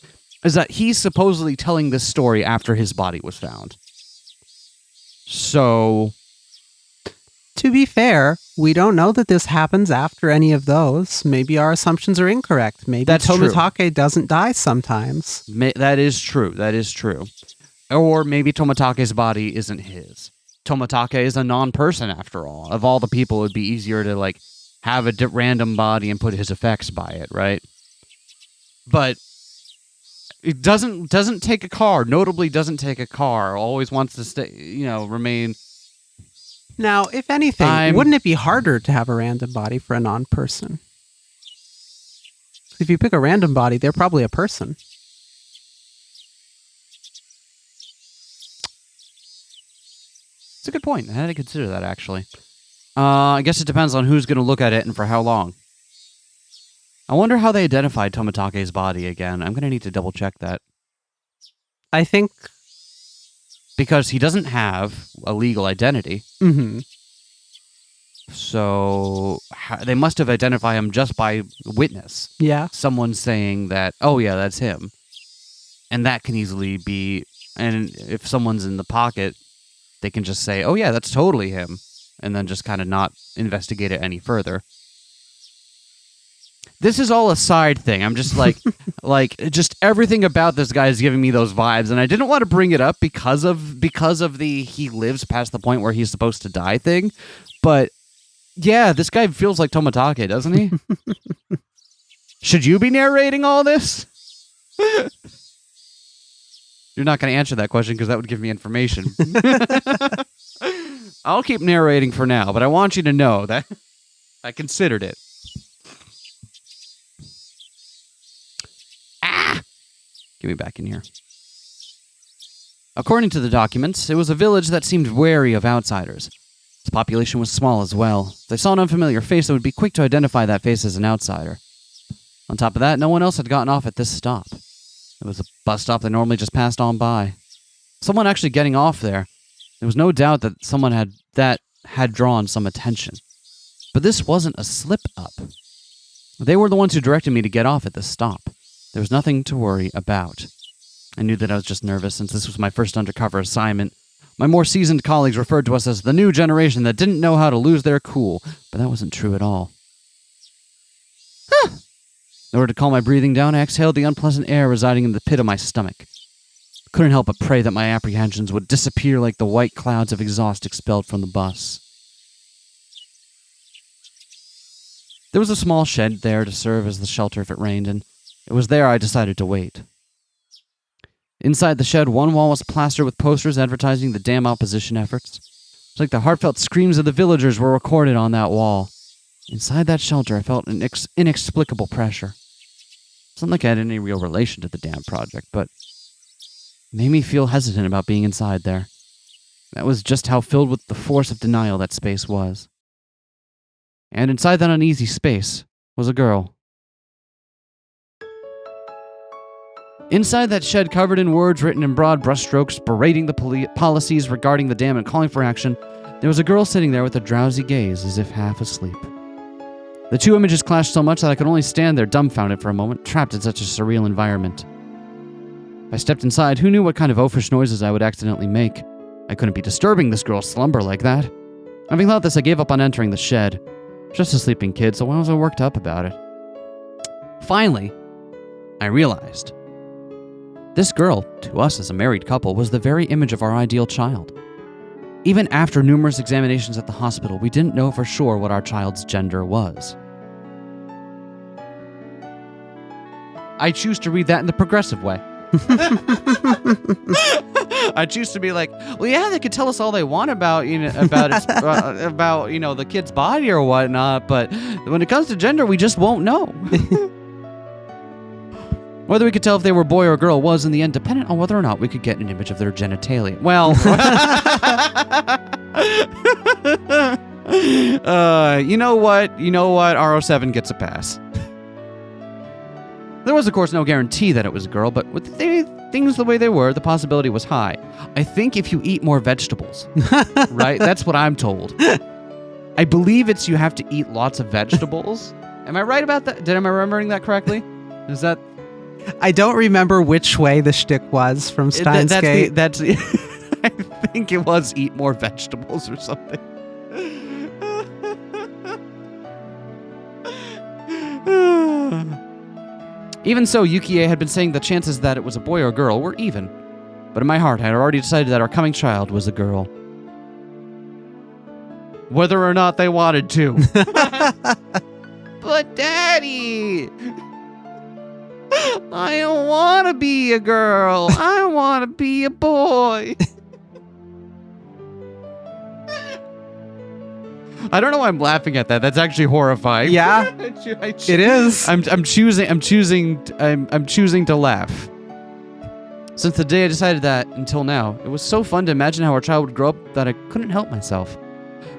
is that he's supposedly telling this story after his body was found. So, to be fair, we don't know that this happens after any of those. Maybe our assumptions are incorrect. Maybe that's Tomatake doesn't die sometimes. That is true. That is true. Or maybe Tomatake's body isn't his. Tomatake is a non-person after all. Of all the people, it would be easier to like have a random body and put his effects by it, right? But it doesn't take a car. Notably, doesn't take a car. Always wants to stay, remain. Now, if anything, wouldn't it be harder to have a random body for a non-person? If you pick a random body, they're probably a person. It's a good point. I had to consider that, actually. I guess it depends on who's going to look at it and for how long. I wonder how they identified Tomatake's body again. I'm going to need to double-check that. I think... because he doesn't have a legal identity. Mm-hmm. So they must have identified him just by witness. Yeah. Someone saying that, oh yeah, that's him. And that can easily be... and if someone's in the pocket... they can just say, oh yeah, that's totally him, and then just kind of not investigate it any further. This is all a side thing. I'm just like, just everything about this guy is giving me those vibes, and I didn't want to bring it up because of the he lives past the point where he's supposed to die thing. But yeah, this guy feels like Tomatake, doesn't he? Should you be narrating all this? You're not going to answer that question because that would give me information. I'll keep narrating for now, but I want you to know that I considered it. Get me back in here. According to the documents, it was a village that seemed wary of outsiders. Its population was small as well. If they saw an unfamiliar face, they would be quick to identify that face as an outsider. On top of that, no one else had gotten off at this stop. It was a bus stop they normally just passed on by. Someone actually getting off there. There was no doubt that someone had drawn some attention. But this wasn't a slip-up. They were the ones who directed me to get off at this stop. There was nothing to worry about. I knew that I was just nervous since this was my first undercover assignment. My more seasoned colleagues referred to us as the new generation that didn't know how to lose their cool, but that wasn't true at all. In order to calm my breathing down, I exhaled the unpleasant air residing in the pit of my stomach. Couldn't help but pray that my apprehensions would disappear like the white clouds of exhaust expelled from the bus. There was a small shed there to serve as the shelter if it rained, and it was there I decided to wait. Inside the shed, one wall was plastered with posters advertising the dam opposition efforts. It's like the heartfelt screams of the villagers were recorded on that wall. Inside that shelter, I felt an inexplicable pressure. It's not like I had any real relation to the dam project, but it made me feel hesitant about being inside there. That was just how filled with the force of denial that space was. And inside that uneasy space was a girl. Inside that shed covered in words written in broad brushstrokes berating the policies regarding the dam and calling for action, there was a girl sitting there with a drowsy gaze as if half asleep. The two images clashed so much that I could only stand there dumbfounded for a moment, trapped in such a surreal environment. If I stepped inside, who knew what kind of oafish noises I would accidentally make? I couldn't be disturbing this girl's slumber like that. Having thought this, I gave up on entering the shed. Just a sleeping kid, so why was I worked up about it? Finally, I realized. This girl, to us as a married couple, was the very image of our ideal child. Even after numerous examinations at the hospital, we didn't know for sure what our child's gender was. I choose to read that in the progressive way. I choose to be like, well, yeah, they could tell us all they want about the kid's body or whatnot, but when it comes to gender, we just won't know. Whether we could tell if they were boy or girl was, in the end, dependent on whether or not we could get an image of their genitalia. Well, you know what? RO7 gets a pass. There was, of course, no guarantee that it was a girl, but with things the way they were, the possibility was high. I think if you eat more vegetables, right? That's what I'm told. I believe you have to eat lots of vegetables. Am I right about that? Am I remembering that correctly? Is that... I don't remember which way the shtick was from Steins Gate. I think it was eat more vegetables or something. Even so, Yukie had been saying the chances that it was a boy or girl were even. But in my heart, I had already decided that our coming child was a girl. Whether or not they wanted to. But Daddy... I don't want to be a girl. I want to be a boy. I don't know why I'm laughing at that. That's actually horrifying. Yeah, it is. I'm choosing to laugh. Since the day I decided that until now, it was so fun to imagine how our child would grow up that I couldn't help myself.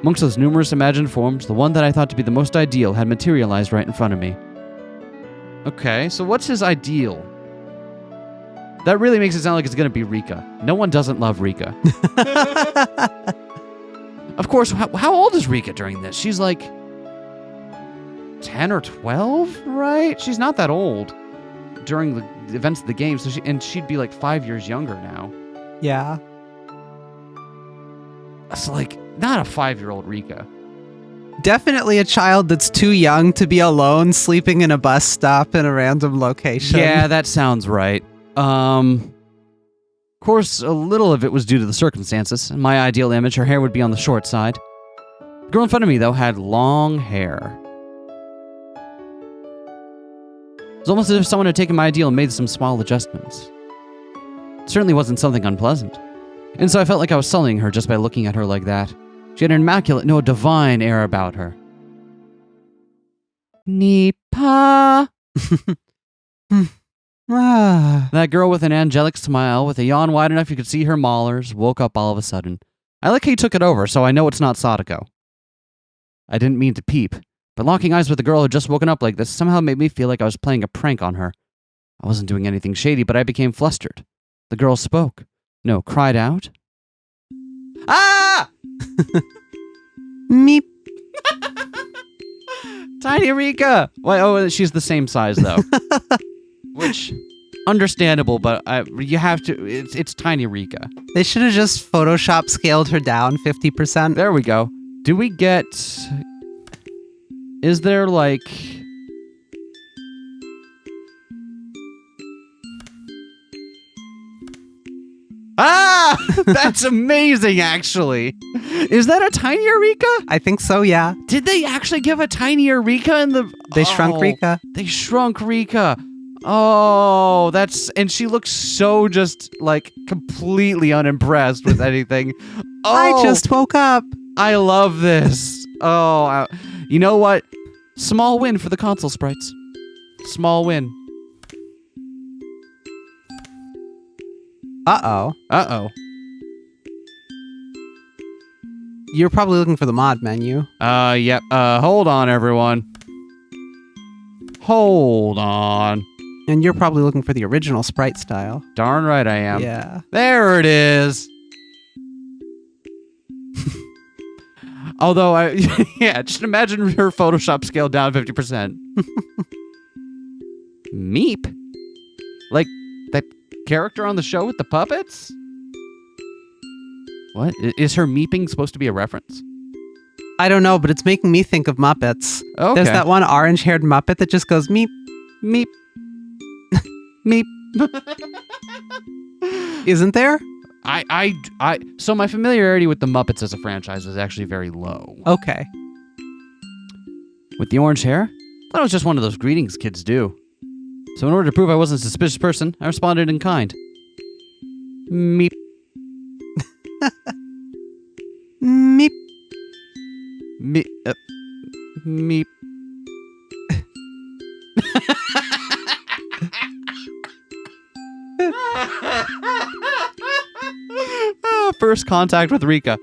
Amongst those numerous imagined forms, the one that I thought to be the most ideal had materialized right in front of me. Okay, so what's his ideal? That really makes it sound like it's going to be Rika. No one doesn't love Rika. Of course, how old is Rika during this? She's like 10 or 12, right? She's not that old during the events of the game, so she'd be like 5 years younger now. Yeah. It's like, not a 5-year-old Rika. Definitely a child that's too young to be alone sleeping in a bus stop in a random location. Yeah, that sounds right. Of course, a little of it was due to the circumstances. In my ideal image, her hair would be on the short side. The girl in front of me, though, had long hair. It was almost as if someone had taken my ideal and made some small adjustments. It certainly wasn't something unpleasant. And so I felt like I was sullying her just by looking at her like that. She had an immaculate, no, divine air about her. Nipa. That girl with an angelic smile, with a yawn wide enough you could see her molars, woke up all of a sudden. I like how you took it over, so I know it's not Sadako. I didn't mean to peep, But locking eyes with a girl who had just woken up like this somehow made me feel like I was playing a prank on her. I wasn't doing anything shady, but I became flustered. The girl spoke. No, cried out. Ah! Meep. Tiny Rika! Oh, she's the same size, though. Which, understandable, but you have to... It's Tiny Rika. They should have just Photoshop scaled her down 50%. There we go. Do we get... Is there, like... Ah! That's amazing, actually. Is that a tinier Rika? I think so, yeah. Did they actually give a tinier Rika in the... They shrunk Rika. They shrunk Rika. Oh, that's... And she looks so just, like, completely unimpressed with anything. Oh, I just woke up. I love this. Oh, you know what? Small win for the console sprites. Small win. Uh-oh. Uh-oh. You're probably looking for the mod menu. Yep. Hold on, everyone. Hold on. And you're probably looking for the original sprite style. Darn right I am. Yeah. There it is. Although, yeah, just imagine her Photoshop scale down 50%. Meep? Like, that character on the show with the puppets? What? Is her meeping supposed to be a reference? I don't know, but it's making me think of Muppets. Okay. There's that one orange-haired Muppet that just goes meep. Meep. Meep. Isn't there? So my familiarity with the Muppets as a franchise is actually very low. Okay. With the orange hair? I thought it was just one of those greetings kids do. So in order to prove I wasn't a suspicious person, I responded in kind. Meep. Meep. Meep. Meep. First contact with Rika.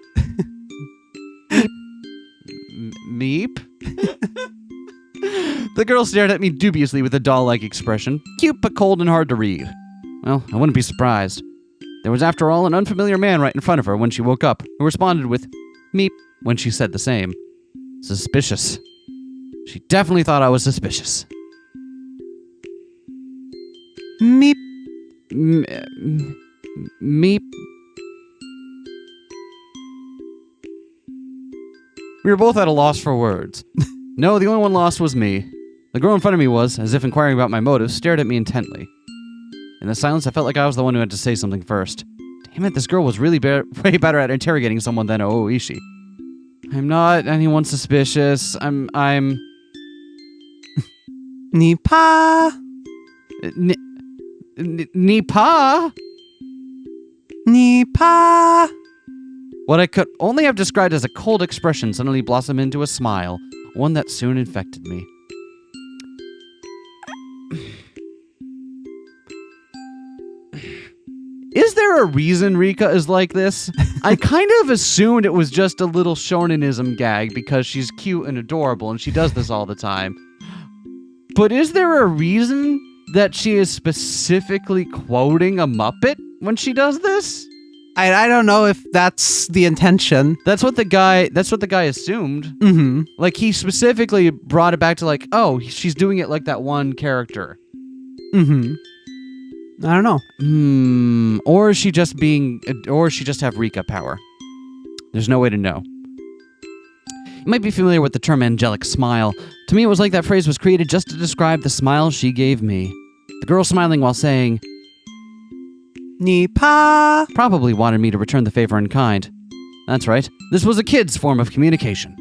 Meep. The girl stared at me dubiously with a doll-like expression, cute but cold and hard to read. Well, I wouldn't be surprised. There was, after all, an unfamiliar man right in front of her when she woke up, who responded with meep when she said the same. Suspicious. She definitely thought I was suspicious. Meep. Meep. We were both at a loss for words. No, the only one lost was me. The girl in front of me was, as if inquiring about my motives, stared at me intently. In the silence, I felt like I was the one who had to say something first. Damn it, this girl was really way better at interrogating someone than Ooishi. I'm not anyone suspicious. I'm... Nipa. Nipa? Nipa. What I could only have described as a cold expression suddenly blossomed into a smile, one that soon infected me. Is there a reason Rika is like this? I kind of assumed it was just a little shonenism gag because she's cute and adorable and she does this all the time. But is there a reason that she is specifically quoting a Muppet when she does this? I don't know if that's the intention. That's what the guy assumed. Mm-hmm. Like, he specifically brought it back to, like, oh, she's doing it like that one character. Mm-hmm. I don't know. Or is she just have Rika power? There's no way to know. You might be familiar with the term angelic smile. To me, it was like that phrase was created just to describe the smile she gave me. The girl smiling while saying, Nipa. probably wanted me to return the favor in kind. That's right. This was a kid's form of communication.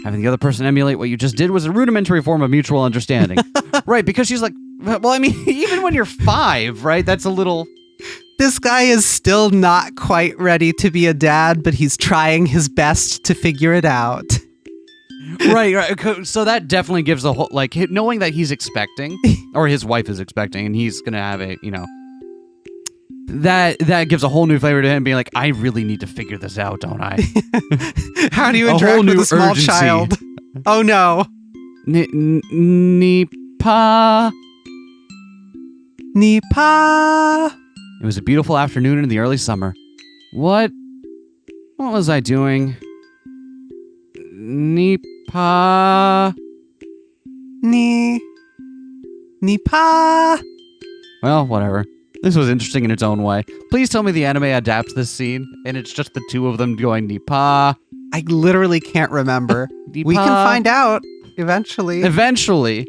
Having the other person emulate what you just did was a rudimentary form of mutual understanding. Right, because she's like, well, I mean, even when you're 5, right? That's a little... This guy is still not quite ready to be a dad, but he's trying his best to figure it out. Right. So that definitely gives a whole, like, knowing that he's expecting, or his wife is expecting, and he's going to have a, that gives a whole new flavor to him being like, I really need to figure this out, don't I? How do you interact with a small child? Oh no. Nipa. Nipa. It was a beautiful afternoon in the early summer. What was I doing? Nipa. Nipa. Well, whatever. This was interesting in its own way. Please tell me the anime adapts this scene, and it's just the two of them going Nipa. I literally can't remember. Nipa. We can find out eventually. Eventually.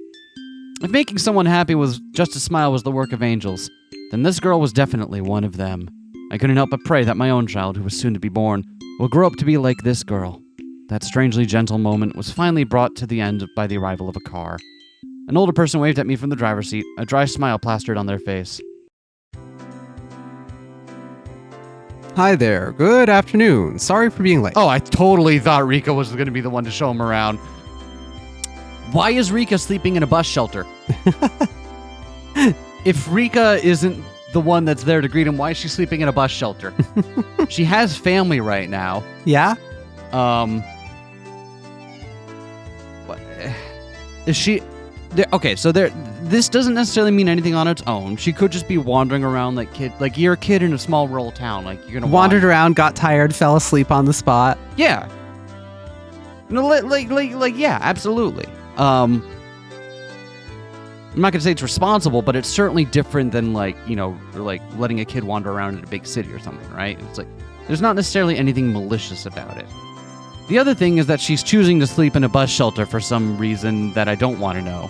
If making someone happy with just a smile was the work of angels, then this girl was definitely one of them. I couldn't help but pray that my own child, who was soon to be born, will grow up to be like this girl. That strangely gentle moment was finally brought to the end by the arrival of a car. An older person waved at me from the driver's seat, a dry smile plastered on their face. Hi there. Good afternoon. Sorry for being late. Oh, I totally thought Rika was going to be the one to show him around. Why is Rika sleeping in a bus shelter? If Rika isn't the one that's there to greet him, why is she sleeping in a bus shelter? She has family right now. Yeah? What- Is she... Okay, so this doesn't necessarily mean anything on its own. She could just be wandering around like you're a kid in a small rural town. Like you're gonna Wandered around, got tired, fell asleep on the spot. Yeah. No, yeah, absolutely. I'm not gonna say it's responsible, but it's certainly different than like letting a kid wander around in a big city or something, right? It's like there's not necessarily anything malicious about it. The other thing is that she's choosing to sleep in a bus shelter for some reason that I don't want to know.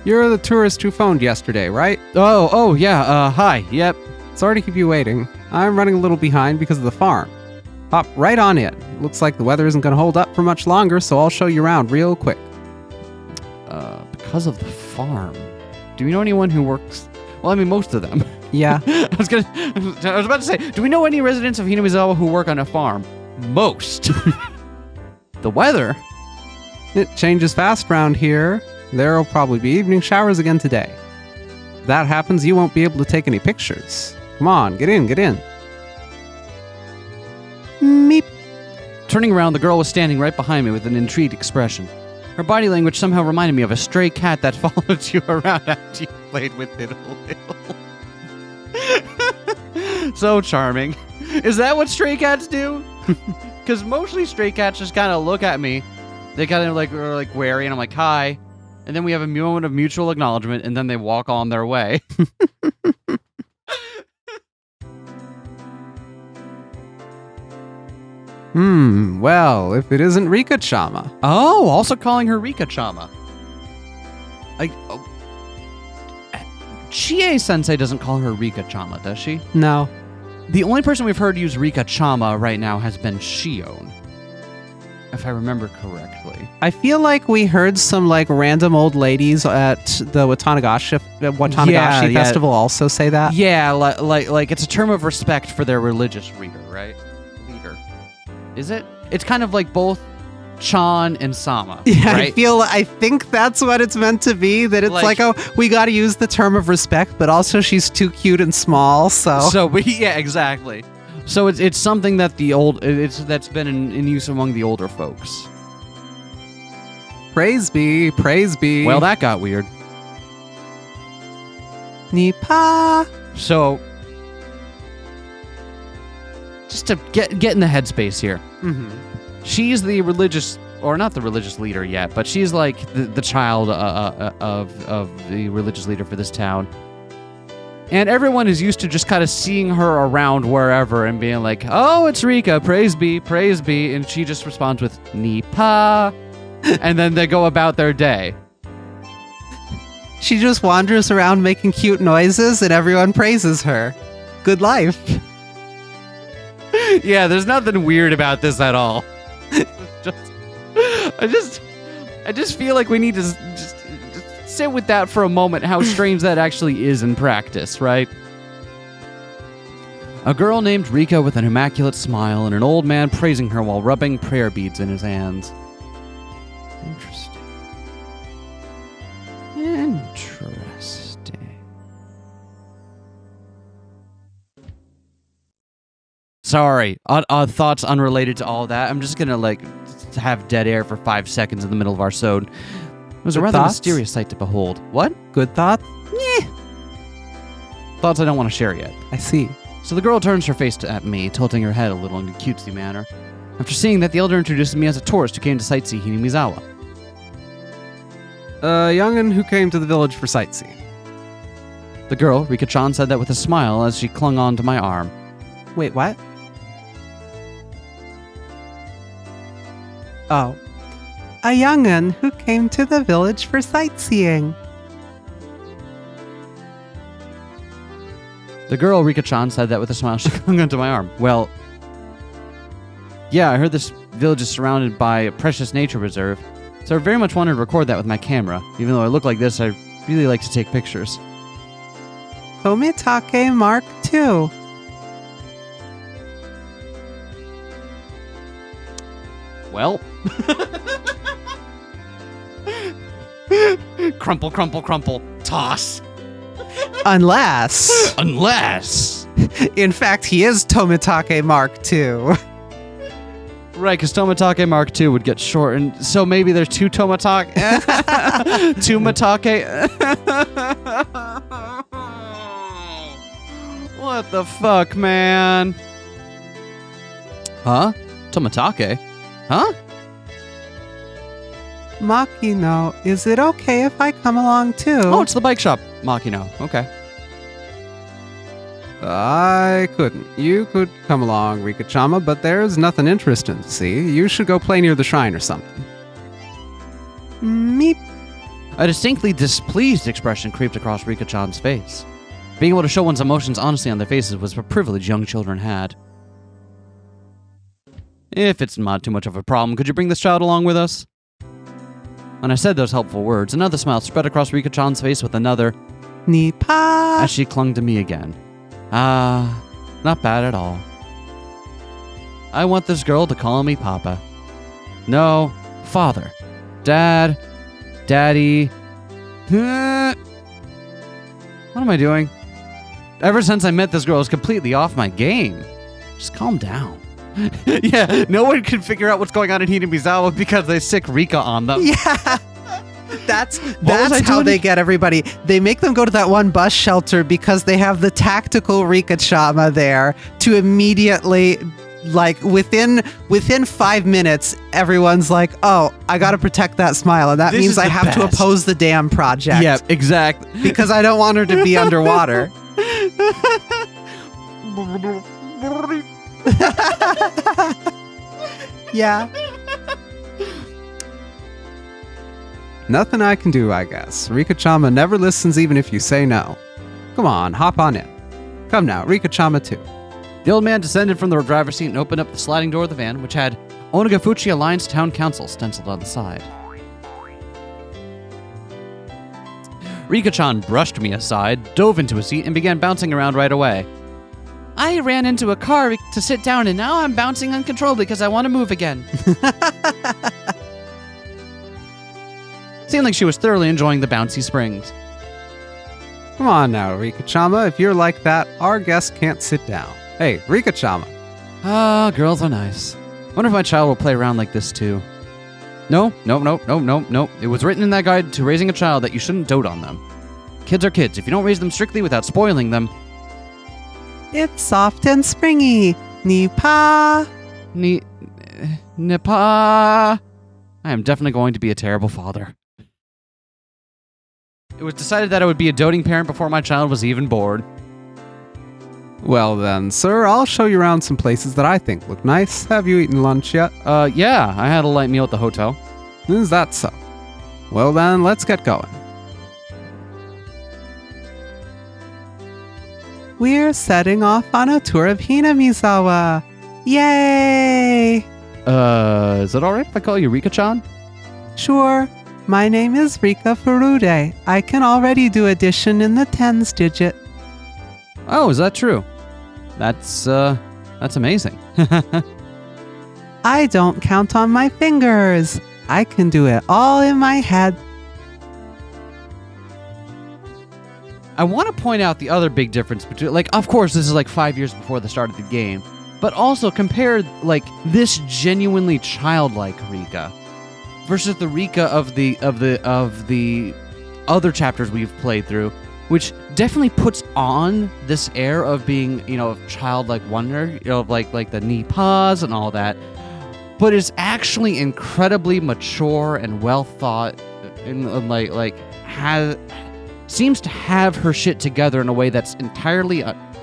You're the tourist who phoned yesterday, right? Oh, yeah, hi, yep. Sorry to keep you waiting. I'm running a little behind because of the farm. Hop right on in. Looks like the weather isn't going to hold up for much longer, so I'll show you around real quick. Because of the farm. Do we know anyone who works... Well, I mean, most of them. Yeah. I was about to say, do we know any residents of Hinamizawa who work on a farm? Most. The weather? It changes fast round here. There'll probably be evening showers again today. If that happens, you won't be able to take any pictures. Come on, get in, get in. Meep. Turning around, the girl was standing right behind me with an intrigued expression. Her body language somehow reminded me of a stray cat that followed you around after you played with it a little. So charming. Is that what stray cats do? Because mostly stray cats just kind of look at me. They kind of are like wary, and I'm like, hi. And then we have a moment of mutual acknowledgement, and then they walk on their way. Well, if it isn't Rika-chama. Oh, also calling her Rika-chama. Chie-sensei doesn't call her Rika-chama, does she? No. The only person we've heard use Rika-chama right now has been Shion, if I remember correctly. I feel like we heard some random old ladies at the Watanagashi festival also say that. Yeah, like it's a term of respect for their religious leader, right? Is it? It's kind of like both Chan and Sama. Yeah, right? I think that's what it's meant to be. That it's oh, we got to use the term of respect, but also she's too cute and small. So yeah, exactly. So it's something that that's been in use among the older folks. Praise be, praise be. Well, that got weird. Nipa. So, just to get in the headspace here. Mm-hmm. She's the religious, or not the religious leader yet, but she's like the child of the religious leader for this town. And everyone is used to just kind of seeing her around wherever and being like, oh, it's Rika, praise be. And she just responds with, Nipa. And then they go about their day. She just wanders around making cute noises and everyone praises her. Good life. Yeah, there's nothing weird about this at all. I just feel like we need to just sit with that for a moment, how strange that actually is in practice, right? A girl named Rika with an immaculate smile and an old man praising her while rubbing prayer beads in his hands. Interesting. Sorry, thoughts unrelated to all that. I'm just gonna have dead air for 5 seconds in the middle of our sode. It was a Good rather thoughts? mysterious sight to behold. What? Good thought? Thoughts I don't want to share yet. I see. So the girl turns her face at me, tilting her head a little in a cutesy manner. After seeing that, the elder introduces me as a tourist who came to sightsee Hinamizawa. A youngin' who came to the village for sightseeing. The girl, Rika-chan, said that with a smile as she clung on to my arm. Wait, what? Oh. A young'un who came to the village for sightseeing. The girl, Rika-chan, said that with a smile. She clung onto my arm. Well, yeah, I heard this village is surrounded by a precious nature reserve, so I very much wanted to record that with my camera. Even though I look like this, I really like to take pictures. Tomitake Mark II. Well. Crumple, crumple, crumple. Toss. Unless, in fact, he is Tomitake Mark II. Right, because Tomitake Mark II would get shortened, so maybe there's two Tomitake. Two Matake. What the fuck, man? Huh? Tomitake? Huh? Makino, is it okay if I come along too? Oh, it's the bike shop. Makino. Okay. I couldn't. You could come along, Rika-chama, but there's nothing interesting to see. You should go play near the shrine or something. Meep. A distinctly displeased expression creeped across Rika-chan's face. Being able to show one's emotions honestly on their faces was a privilege young children had. If it's not too much of a problem, could you bring this child along with us? When I said those helpful words, another smile spread across Rika-chan's face with another Nipa. as she clung to me again. Ah, not bad at all. I want this girl to call me Papa. No, Father. Dad. Daddy. What am I doing? Ever since I met this girl, I was completely off my game. Just calm down. Yeah, no one can figure out what's going on in Hinamizawa because they sick Rika on them. Yeah. That's was I how doing? they get everybody. They make them go to that one bus shelter because they have the tactical Rika-chama there to immediately, like, within 5 minutes, everyone's like, oh, I gotta protect that smile, and that This means is I the have to best. oppose the damn project. Yeah, exactly. Because I don't want her to be underwater. Yeah. Nothing I can do, I guess. Rika-chama never listens even if you say no. Come on, hop on in. Come now, Rika-chama too. The old man descended from the driver's seat and opened up the sliding door of the van, which had Onagafuchi Alliance Town Council stenciled on the side. Rika-chan brushed me aside, dove into a seat, and began bouncing around right away. I ran into a car to sit down, and now I'm bouncing uncontrollably because I want to move again. Seemed like she was thoroughly enjoying the bouncy springs. Come on now, Rika-chama. If you're like that, our guest can't sit down. Hey, Rika-chama. Ah, girls are nice. Wonder if my child will play around like this too. No. It was written in that guide to raising a child that you shouldn't dote on them. Kids are kids. If you don't raise them strictly without spoiling them... It's soft and springy. Nipa. Nipa... I am definitely going to be a terrible father. It was decided that I would be a doting parent before my child was even born. Well then, sir, I'll show you around some places that I think look nice. Have you eaten lunch yet? Yeah, I had a light meal at the hotel. Is that so? Well then, let's get going. We're setting off on a tour of Hinamizawa. Yay! Is it alright if I call you Rika-chan? Sure. My name is Rika Furude. I can already do addition in the tens digit. Oh, is that true? That's amazing. I don't count on my fingers. I can do it all in my head. I want to point out the other big difference between, like, of course, this is like 5 years before the start of the game, But also compare like this genuinely childlike Rika versus the Rika of the other chapters we've played through, which definitely puts on this air of being, of childlike wonder, like the knee paws and all that, but is actually incredibly mature and well thought, and seems to have her shit together in a way that's entirely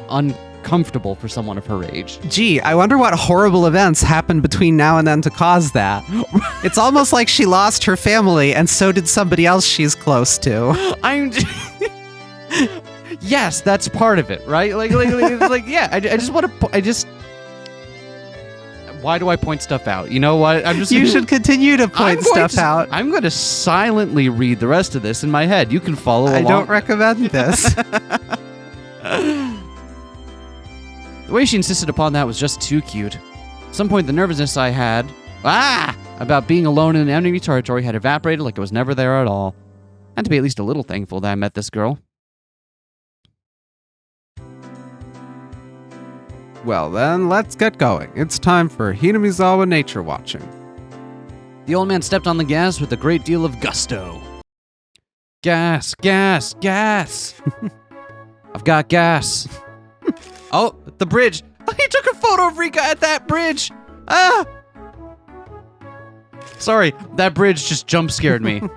uncomfortable for someone of her age. Gee, I wonder what horrible events happened between now and then to cause that. It's almost like she lost her family, and so did somebody else she's close to. Yes, that's part of it, right? Yeah. I just want to. Why do I point stuff out? You know what? You should continue to point stuff out. I'm going to silently read the rest of this in my head. You can follow along. I don't recommend this. The way she insisted upon that was just too cute. At some point, the nervousness I had about being alone in enemy territory had evaporated like it was never there at all. I had to be at least a little thankful that I met this girl. Well then, let's get going. It's time for Hinamizawa nature watching. The old man stepped on the gas with a great deal of gusto. Gas, gas, gas. I've got gas. Oh, the bridge. He took a photo of Rika at that bridge. Sorry, that bridge just jump scared me. Rika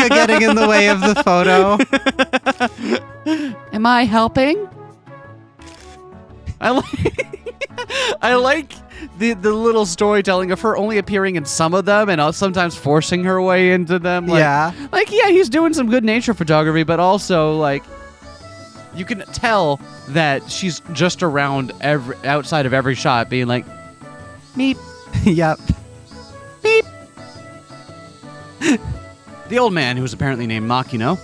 getting in the way of the photo. Am I helping? I like the little storytelling of her only appearing in some of them and sometimes forcing her way into them. He's doing some good nature photography, but also you can tell that she's just around outside of every shot being like, meep. Yep. Beep. The old man, who was apparently named Makino,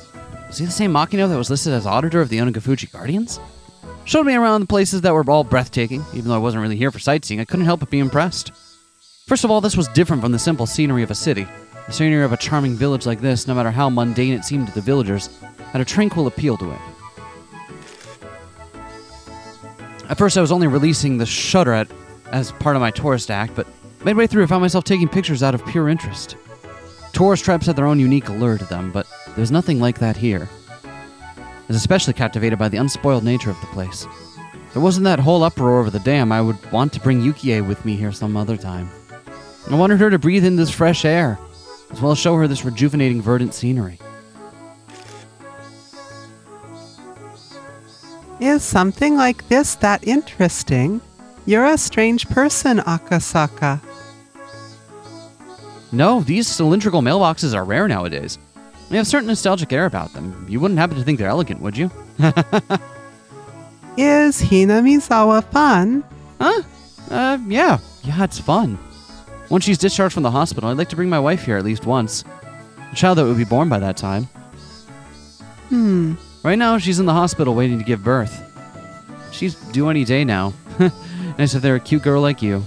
was he the same Makino that was listed as auditor of the Onagafuji Guardians? Showed me around the places that were all breathtaking. Even though I wasn't really here for sightseeing, I couldn't help but be impressed. First of all, this was different from the simple scenery of a city. The scenery of a charming village like this, no matter how mundane it seemed to the villagers, had a tranquil appeal to it. At first, I was only releasing the shutter as part of my tourist act, but midway through, I found myself taking pictures out of pure interest. Tourist traps had their own unique allure to them, but there's nothing like that here. I was especially captivated by the unspoiled nature of the place. If there wasn't that whole uproar over the dam, I would want to bring Yukie with me here some other time. I wanted her to breathe in this fresh air, as well as show her this rejuvenating verdant scenery. Is something like this that interesting? You're a strange person, Akasaka. No, these cylindrical mailboxes are rare nowadays. They have a certain nostalgic air about them. You wouldn't happen to think they're elegant, would you? Is Hinamizawa fun? Huh? Yeah, it's fun. Once she's discharged from the hospital, I'd like to bring my wife here at least once. A child that would be born by that time. Right now, she's in the hospital waiting to give birth. She's due any day now. Nice if they're a cute girl like you.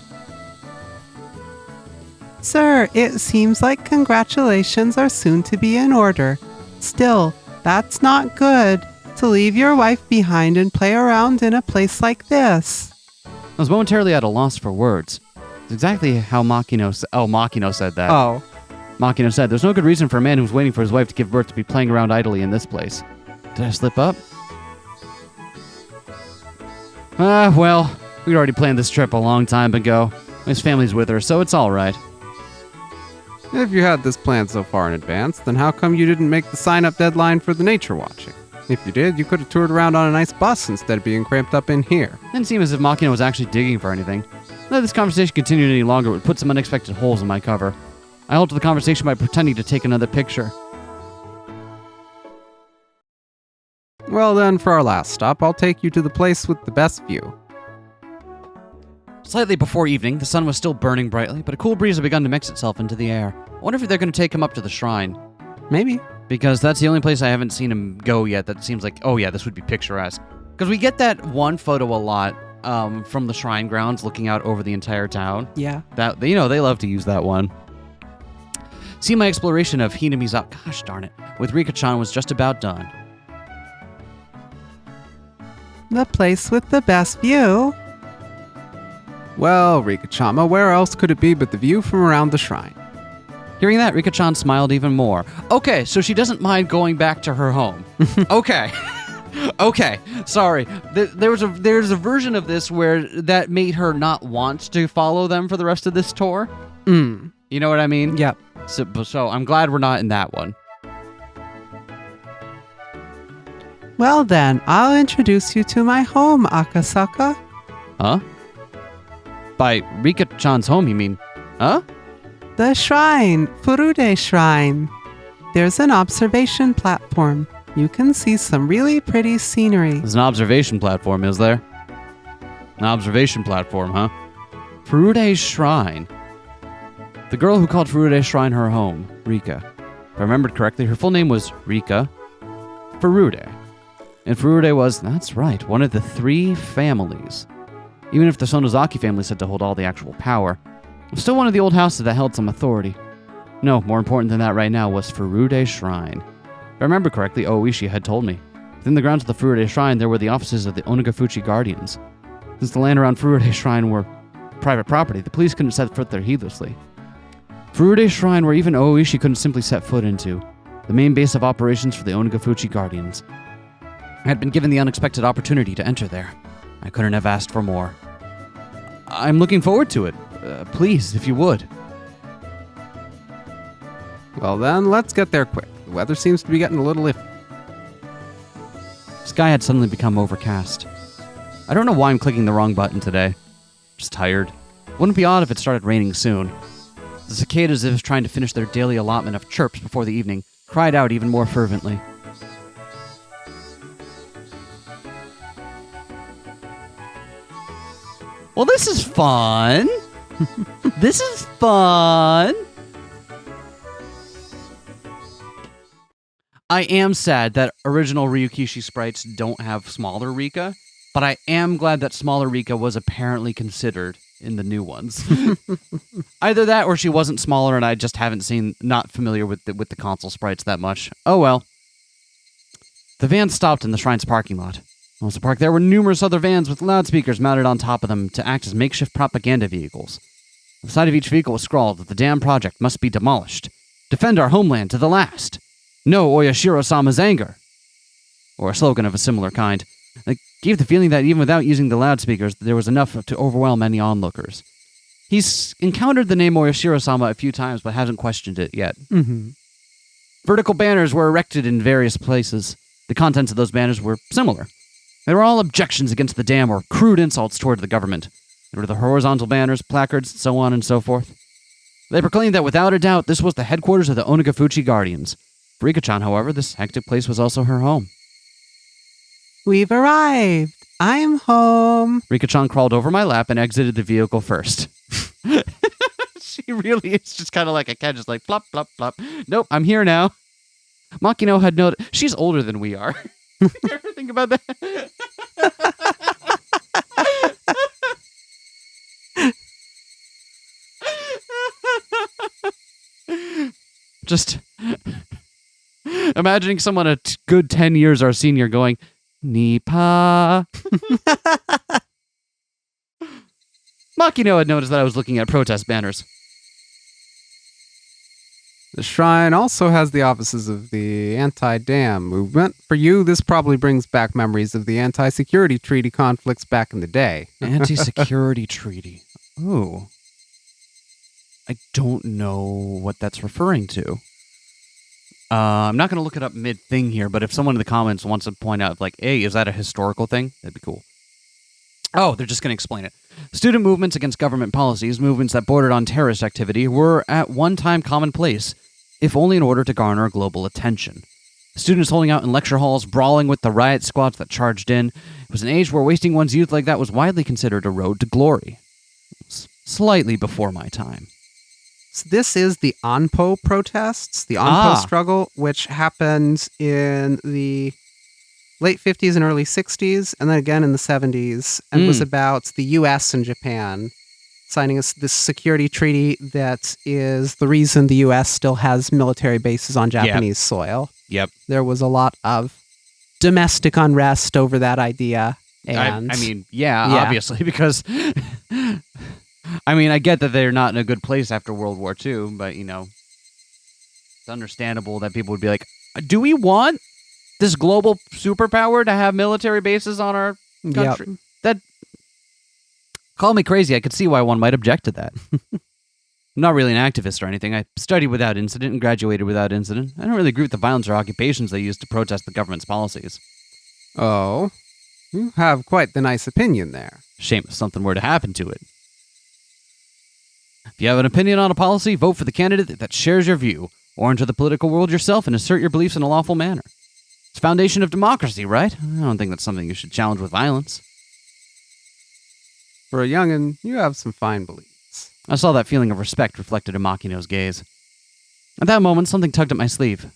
Sir, it seems like congratulations are soon to be in order. Still, that's not good, to leave your wife behind and play around in a place like this. I was momentarily at a loss for words. It's exactly how Makino said that. Oh. Makino said, there's no good reason for a man who's waiting for his wife to give birth to be playing around idly in this place. Did I slip up? Well, we'd already planned this trip a long time ago. His family's with her, so it's all right. If you had this planned so far in advance, then how come you didn't make the sign-up deadline for the nature watching? If you did, you could have toured around on a nice bus instead of being cramped up in here. Didn't seem as if Makino was actually digging for anything. Let this conversation continue any longer would put some unexpected holes in my cover. I halted the conversation by pretending to take another picture. Well then, for our last stop, I'll take you to the place with the best view. Slightly before evening, the sun was still burning brightly, but a cool breeze had begun to mix itself into the air. I wonder if they're going to take him up to the shrine. Maybe. Because that's the only place I haven't seen him go yet that seems like, oh yeah, this would be picturesque. Because we get that one photo a lot from the shrine grounds looking out over the entire town. Yeah. That they love to use that one. See, my exploration of Hinamizawa, gosh darn it, with Rika-chan was just about done. The place with the best view. Well, Rika-chama, where else could it be but the view from around the shrine? Hearing that, Rika-chan smiled even more. Okay, so she doesn't mind going back to her home. Okay. Okay, sorry. There's a version of this where that made her not want to follow them for the rest of this tour. Mm. You know what I mean? Yep. So I'm glad we're not in that one. Well then, I'll introduce you to my home, Akasaka. Huh? By Rika-chan's home, you mean? Huh? The shrine, Furude Shrine. There's an observation platform. You can see some really pretty scenery. There's an observation platform, is there? An observation platform, huh? Furude Shrine. The girl who called Furude Shrine her home, Rika. If I remembered correctly, her full name was Rika Furude. And Furude was, that's right, one of the 3 families. Even if the Sonozaki family said to hold all the actual power, it was still one of the old houses that held some authority. No, more important than that right now was Furude Shrine. If I remember correctly, Oishi had told me. Within the grounds of the Furude Shrine, there were the offices of the Onagafuchi Guardians. Since the land around Furude Shrine were private property, the police couldn't set foot there heedlessly. Furude Shrine, where even Oishi couldn't simply set foot into, the main base of operations for the Onagafuchi Guardians. I had been given the unexpected opportunity to enter there. I couldn't have asked for more. I'm looking forward to it. Please, if you would. Well then, let's get there quick. The weather seems to be getting a little iffy. The sky had suddenly become overcast. I don't know why I'm clicking the wrong button today. Just tired. Wouldn't be odd if it started raining soon. The cicadas, as if trying to finish their daily allotment of chirps before the evening, cried out even more fervently. Well, this is fun. This is fun. I am sad that original Ryukishi sprites don't have smaller Rika, but I am glad that smaller Rika was apparently considered in the new ones. Either that or she wasn't smaller and I just haven't not familiar with the console sprites that much. Oh well. The van stopped in the shrine's parking lot. Once the park, there were numerous other vans with loudspeakers mounted on top of them to act as makeshift propaganda vehicles. On the side of each vehicle was scrawled that the dam project must be demolished. Defend our homeland to the last. No Oyashiro-sama's anger. Or a slogan of a similar kind. It gave the feeling that even without using the loudspeakers, there was enough to overwhelm any onlookers. He's encountered the name Oyashiro-sama a few times, but hasn't questioned it yet. Mm-hmm. Vertical banners were erected in various places. The contents of those banners were similar. They were all objections against the dam or crude insults toward the government. There were the horizontal banners, placards, so on and so forth. They proclaimed that without a doubt this was the headquarters of the Onagafuchi Guardians. For Rika-chan, however, this hectic place was also her home. We've arrived. I'm home. Rika-chan crawled over my lap and exited the vehicle first. She really is just kind of like a cat, just like plop, plop, plop. Nope, I'm here now. Makino had noted she's older than we are. You ever think about that? Just imagining someone a good 10 years our senior going, Nipa. Makino had noticed that I was looking at protest banners. The shrine also has the offices of the anti-dam movement. For you, this probably brings back memories of the anti-security treaty conflicts back in the day. Anti-security treaty. Ooh. I don't know what that's referring to. I'm not going to look it up mid-thing here, but if someone in the comments wants to point out, like, hey, is that a historical thing? That'd be cool. Oh, they're just going to explain it. Student movements against government policies, movements that bordered on terrorist activity, were at one time commonplace, if only in order to garner global attention. Students holding out in lecture halls, brawling with the riot squads that charged in. It was an age where wasting one's youth like that was widely considered a road to glory. Slightly before my time. So this is the Anpo protests, the Anpo struggle, which happened in the late 50s and early 60s, and then again in the 70s, and was about the U.S. and Japan signing this security treaty that is the reason the U.S. still has military bases on Japanese soil. Yep. There was a lot of domestic unrest over that idea. And I mean, obviously, because I mean, I get that they're not in a good place after World War II, but it's understandable that people would be like, do we want this global superpower to have military bases on our country? Yep. That, call me crazy, I could see why one might object to that. I'm not really an activist or anything. I studied without incident and graduated without incident. I don't really agree with the violence or occupations they use to protest the government's policies. Oh, you have quite the nice opinion there. Shame if something were to happen to it. If you have an opinion on a policy, vote for the candidate that shares your view, or enter the political world yourself and assert your beliefs in a lawful manner. It's the foundation of democracy, right? I don't think that's something you should challenge with violence. For a youngin', you have some fine beliefs. I saw that feeling of respect reflected in Makino's gaze. At that moment, something tugged at my sleeve.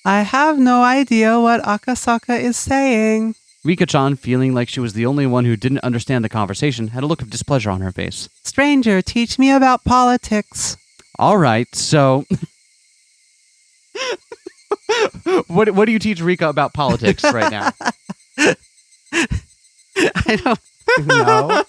I have no idea what Akasaka is saying. Rika-chan, feeling like she was the only one who didn't understand the conversation, had a look of displeasure on her face. Stranger, teach me about politics. All right, so... What do you teach Rika about politics right now? I don't know.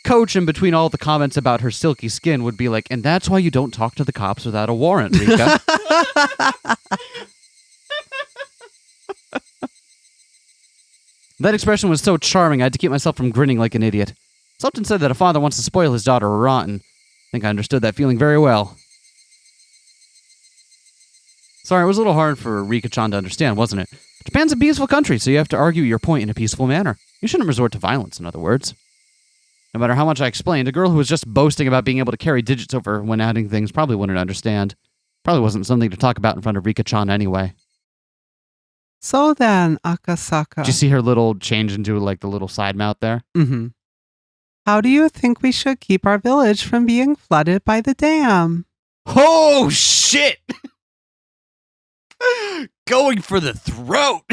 Coach, in between all the comments about her silky skin, would be like, and that's why you don't talk to the cops without a warrant, Rika. That expression was so charming, I had to keep myself from grinning like an idiot. Something said that a father wants to spoil his daughter rotten. I think I understood that feeling very well. Sorry, it was a little hard for Rika-chan to understand, wasn't it? Japan's a peaceful country, so you have to argue your point in a peaceful manner. You shouldn't resort to violence, in other words. No matter how much I explained, a girl who was just boasting about being able to carry digits over when adding things probably wouldn't understand. Probably wasn't something to talk about in front of Rika-chan anyway. So then, Akasaka. Did you see her little change into, like, the little side mouth there? Mm-hmm. How do you think we should keep our village from being flooded by the dam? Oh, shit! Going for the throat!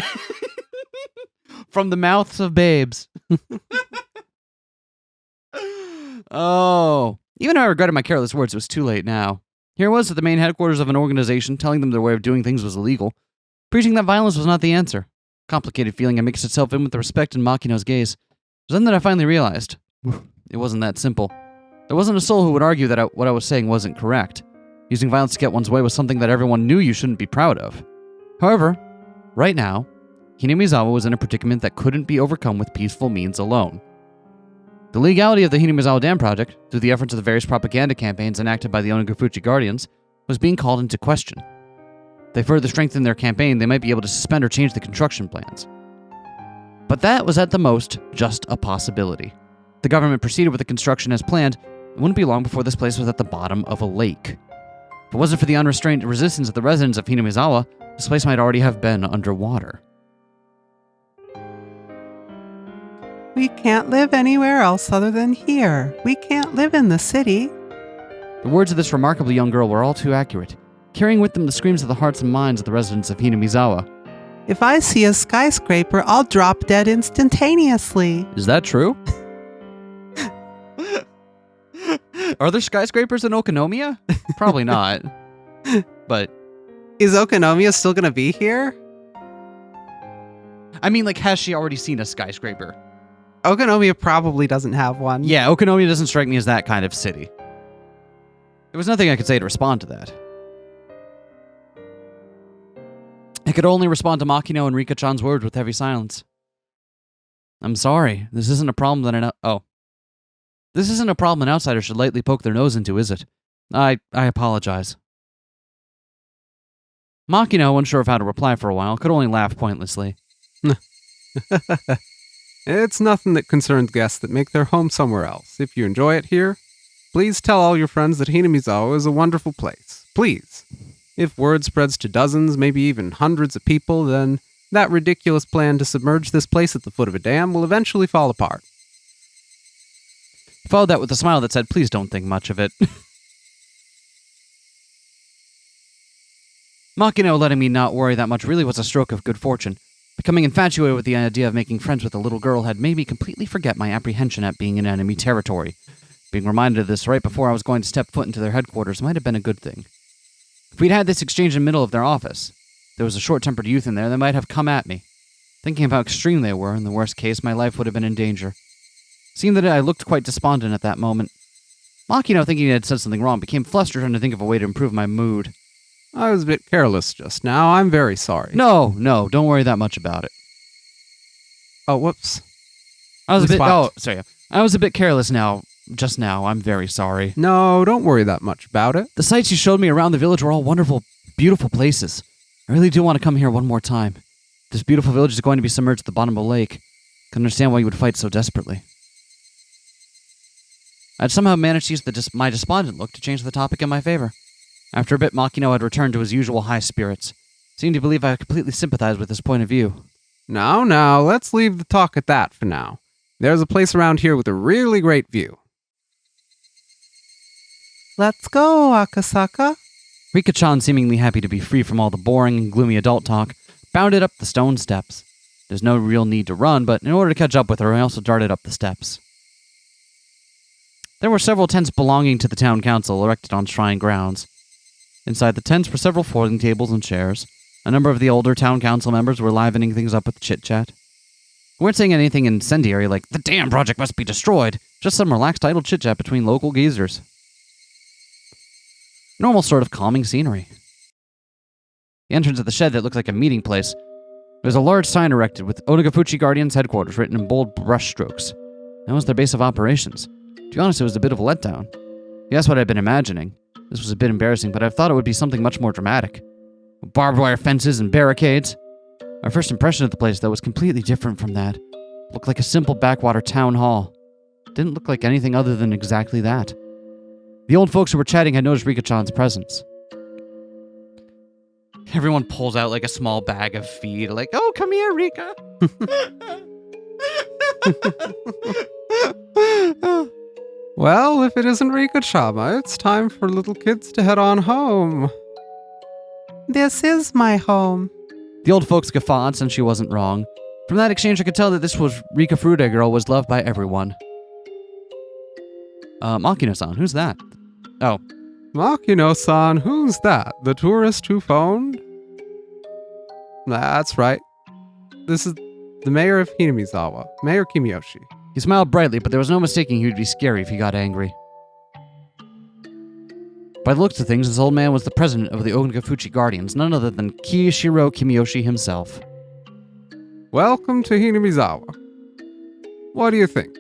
From the mouths of babes. Oh. Even though I regretted my careless words, it was too late now. Here was at the main headquarters of an organization, telling them their way of doing things was illegal. Preaching that violence was not the answer. Complicated feeling that mixed itself in with the respect in Makino's gaze. It was then that I finally realized. It wasn't that simple. There wasn't a soul who would argue that what I was saying wasn't correct. Using violence to get one's way was something that everyone knew you shouldn't be proud of. However, right now, Hinamizawa was in a predicament that couldn't be overcome with peaceful means alone. The legality of the Hinamizawa Dam project, through the efforts of the various propaganda campaigns enacted by the Onogufuchi Guardians, was being called into question. If they further strengthened their campaign, they might be able to suspend or change the construction plans. But that was at the most just a possibility. If the government proceeded with the construction as planned, it wouldn't be long before this place was at the bottom of a lake. If it wasn't for the unrestrained resistance of the residents of Hinamizawa, this place might already have been underwater. We can't live anywhere else other than here. We can't live in the city. The words of this remarkable young girl were all too accurate, carrying with them the screams of the hearts and minds of the residents of Hinamizawa. If I see a skyscraper, I'll drop dead instantaneously. Is that true? Are there skyscrapers in Okonomiya? Probably not. But Is Okonomiya still going to be here? I mean, like, has she already seen a skyscraper? Okonomiya probably doesn't have one. Yeah, Okonomiya doesn't strike me as that kind of city. There was nothing I could say to respond to that. I could only respond to Makino and Rika-chan's words with heavy silence. I'm sorry. This isn't a problem that This isn't a problem an outsider should lightly poke their nose into, is it? I apologize. Makino, unsure of how to reply for a while, could only laugh pointlessly. It's nothing that concerns guests that make their home somewhere else. If you enjoy it here, please tell all your friends that Hinamizawa is a wonderful place. Please. If word spreads to dozens, maybe even hundreds of people, then that ridiculous plan to submerge this place at the foot of a dam will eventually fall apart. He followed that with a smile that said, please don't think much of it. Makino letting me not worry that much really was a stroke of good fortune. Becoming infatuated with the idea of making friends with a little girl had made me completely forget my apprehension at being in enemy territory. Being reminded of this right before I was going to step foot into their headquarters might have been a good thing. If we'd had this exchange in the middle of their office, there was a short-tempered youth in there that might have come at me. Thinking of how extreme they were, in the worst case, my life would have been in danger. Seeing that I looked quite despondent at that moment, Makino, thinking he had said something wrong, became flustered trying to think of a way to improve my mood. I was a bit careless just now. I'm very sorry. No, don't worry that much about it. Oh, whoops. I was We swapped. I was a bit careless just now. I'm very sorry. No, don't worry that much about it. The sights you showed me around the village were all wonderful, beautiful places. I really do want to come here one more time. This beautiful village is going to be submerged at the bottom of a lake. Can understand why you would fight so desperately. I'd somehow managed to use my despondent look to change the topic in my favor. After a bit, Makino had returned to his usual high spirits. Seemed to believe I completely sympathized with his point of view. Now, let's leave the talk at that for now. There's a place around here with a really great view. Let's go, Akasaka. Rika-chan, seemingly happy to be free from all the boring and gloomy adult talk, bounded up the stone steps. There's no real need to run, but in order to catch up with her, I also darted up the steps. There were several tents belonging to the town council erected on shrine grounds. Inside the tents were several folding tables and chairs. A number of the older town council members were livening things up with chit-chat. We weren't saying anything incendiary like, the damn project must be destroyed, just some relaxed idle chit-chat between local geezers. Normal sort of calming scenery. The entrance of the shed that looked like a meeting place. There was a large sign erected with Onagafuchi Guardians headquarters written in bold brushstrokes. That was their base of operations. To be honest, it was a bit of a letdown. Guess what I'd been imagining. This was a bit embarrassing, but I thought it would be something much more dramatic. Barbed wire fences and barricades. Our first impression of the place, though, was completely different from that. It looked like a simple backwater town hall. It didn't look like anything other than exactly that. The old folks who were chatting had noticed Rika-chan's presence. Everyone pulls out like a small bag of feed, like, oh, come here, Rika. Well, if it isn't Rika-chama, it's time for little kids to head on home. This is my home. The old folks guffawed since she wasn't wrong. From that exchange, I could tell that this was Rika Furude girl was loved by everyone. Makino-san, who's that? Oh. Makino-san, who's that? The tourist who phoned? That's right. This is the mayor of Hinamizawa, Mayor Kimiyoshi. He smiled brightly, but there was no mistaking he would be scary if he got angry. By the looks of things, this old man was the president of the Onagafuchi Guardians, none other than Kiyashiro Kimiyoshi himself. Welcome to Hinamizawa. What do you think?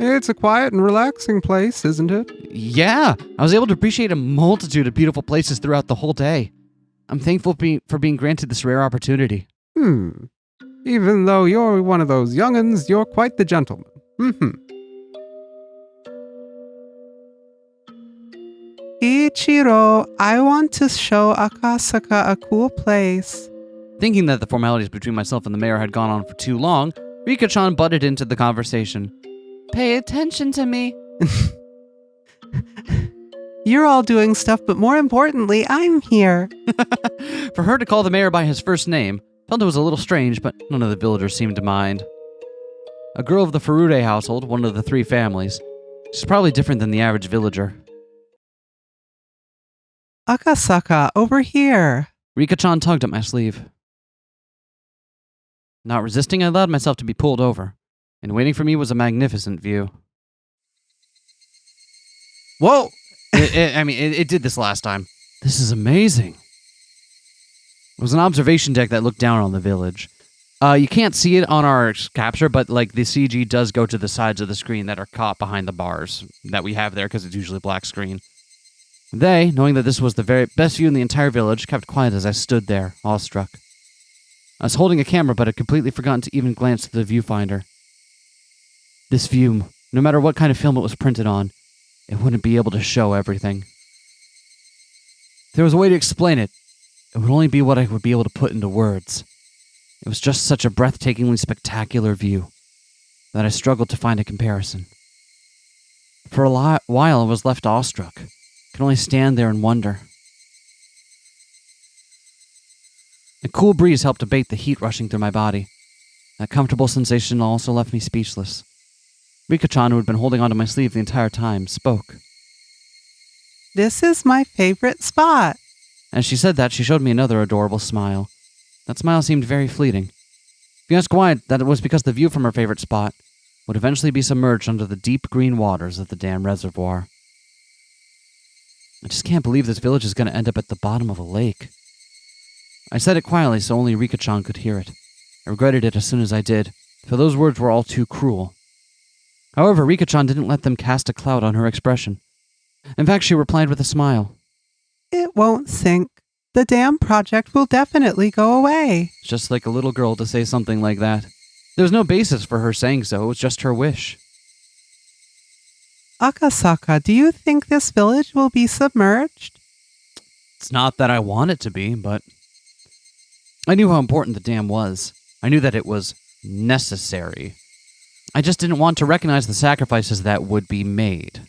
It's a quiet and relaxing place, isn't it? Yeah, I was able to appreciate a multitude of beautiful places throughout the whole day. I'm thankful for being granted this rare opportunity. Even though you're one of those young'uns, you're quite the gentleman. Ichiro, I want to show Akasaka a cool place. Thinking that the formalities between myself and the mayor had gone on for too long, Rika-chan butted into the conversation. Pay attention to me. You're all doing stuff, but more importantly, I'm here. For her to call the mayor by his first name, felt it was a little strange, but none of the villagers seemed to mind. A girl of the Furude household, one of the three families. She's probably different than the average villager. Akasaka, over here. Rika-chan tugged at my sleeve. Not resisting, I allowed myself to be pulled over, and waiting for me was a magnificent view. Whoa! It did this last time. This is amazing. It was an observation deck that looked down on the village. You can't see it on our capture, but like the CG does go to the sides of the screen that are caught behind the bars that we have there because it's usually black screen. They, knowing that this was the very best view in the entire village, kept quiet as I stood there, awestruck. I was holding a camera, but had completely forgotten to even glance to the viewfinder. This view, no matter what kind of film it was printed on, it wouldn't be able to show everything. If there was a way to explain it, it would only be what I would be able to put into words. It was just such a breathtakingly spectacular view that I struggled to find a comparison. For a while I was left awestruck. I could only stand there and wonder. A cool breeze helped abate the heat rushing through my body. That comfortable sensation also left me speechless. Rika-chan, who had been holding onto my sleeve the entire time, spoke. This is my favorite spot. As she said that, she showed me another adorable smile. That smile seemed very fleeting. If you ask why, that it was because the view from her favorite spot would eventually be submerged under the deep green waters of the dam reservoir. I just can't believe this village is going to end up at the bottom of a lake. I said it quietly so only Rika-chan could hear it. I regretted it as soon as I did, for those words were all too cruel. However, Rika-chan didn't let them cast a cloud on her expression. In fact, she replied with a smile. It won't sink. The dam project will definitely go away. Just like a little girl to say something like that. There was no basis for her saying so, it was just her wish. Akasaka, do you think this village will be submerged? It's not that I want it to be, but I knew how important the dam was. I knew that it was necessary. I just didn't want to recognize the sacrifices that would be made.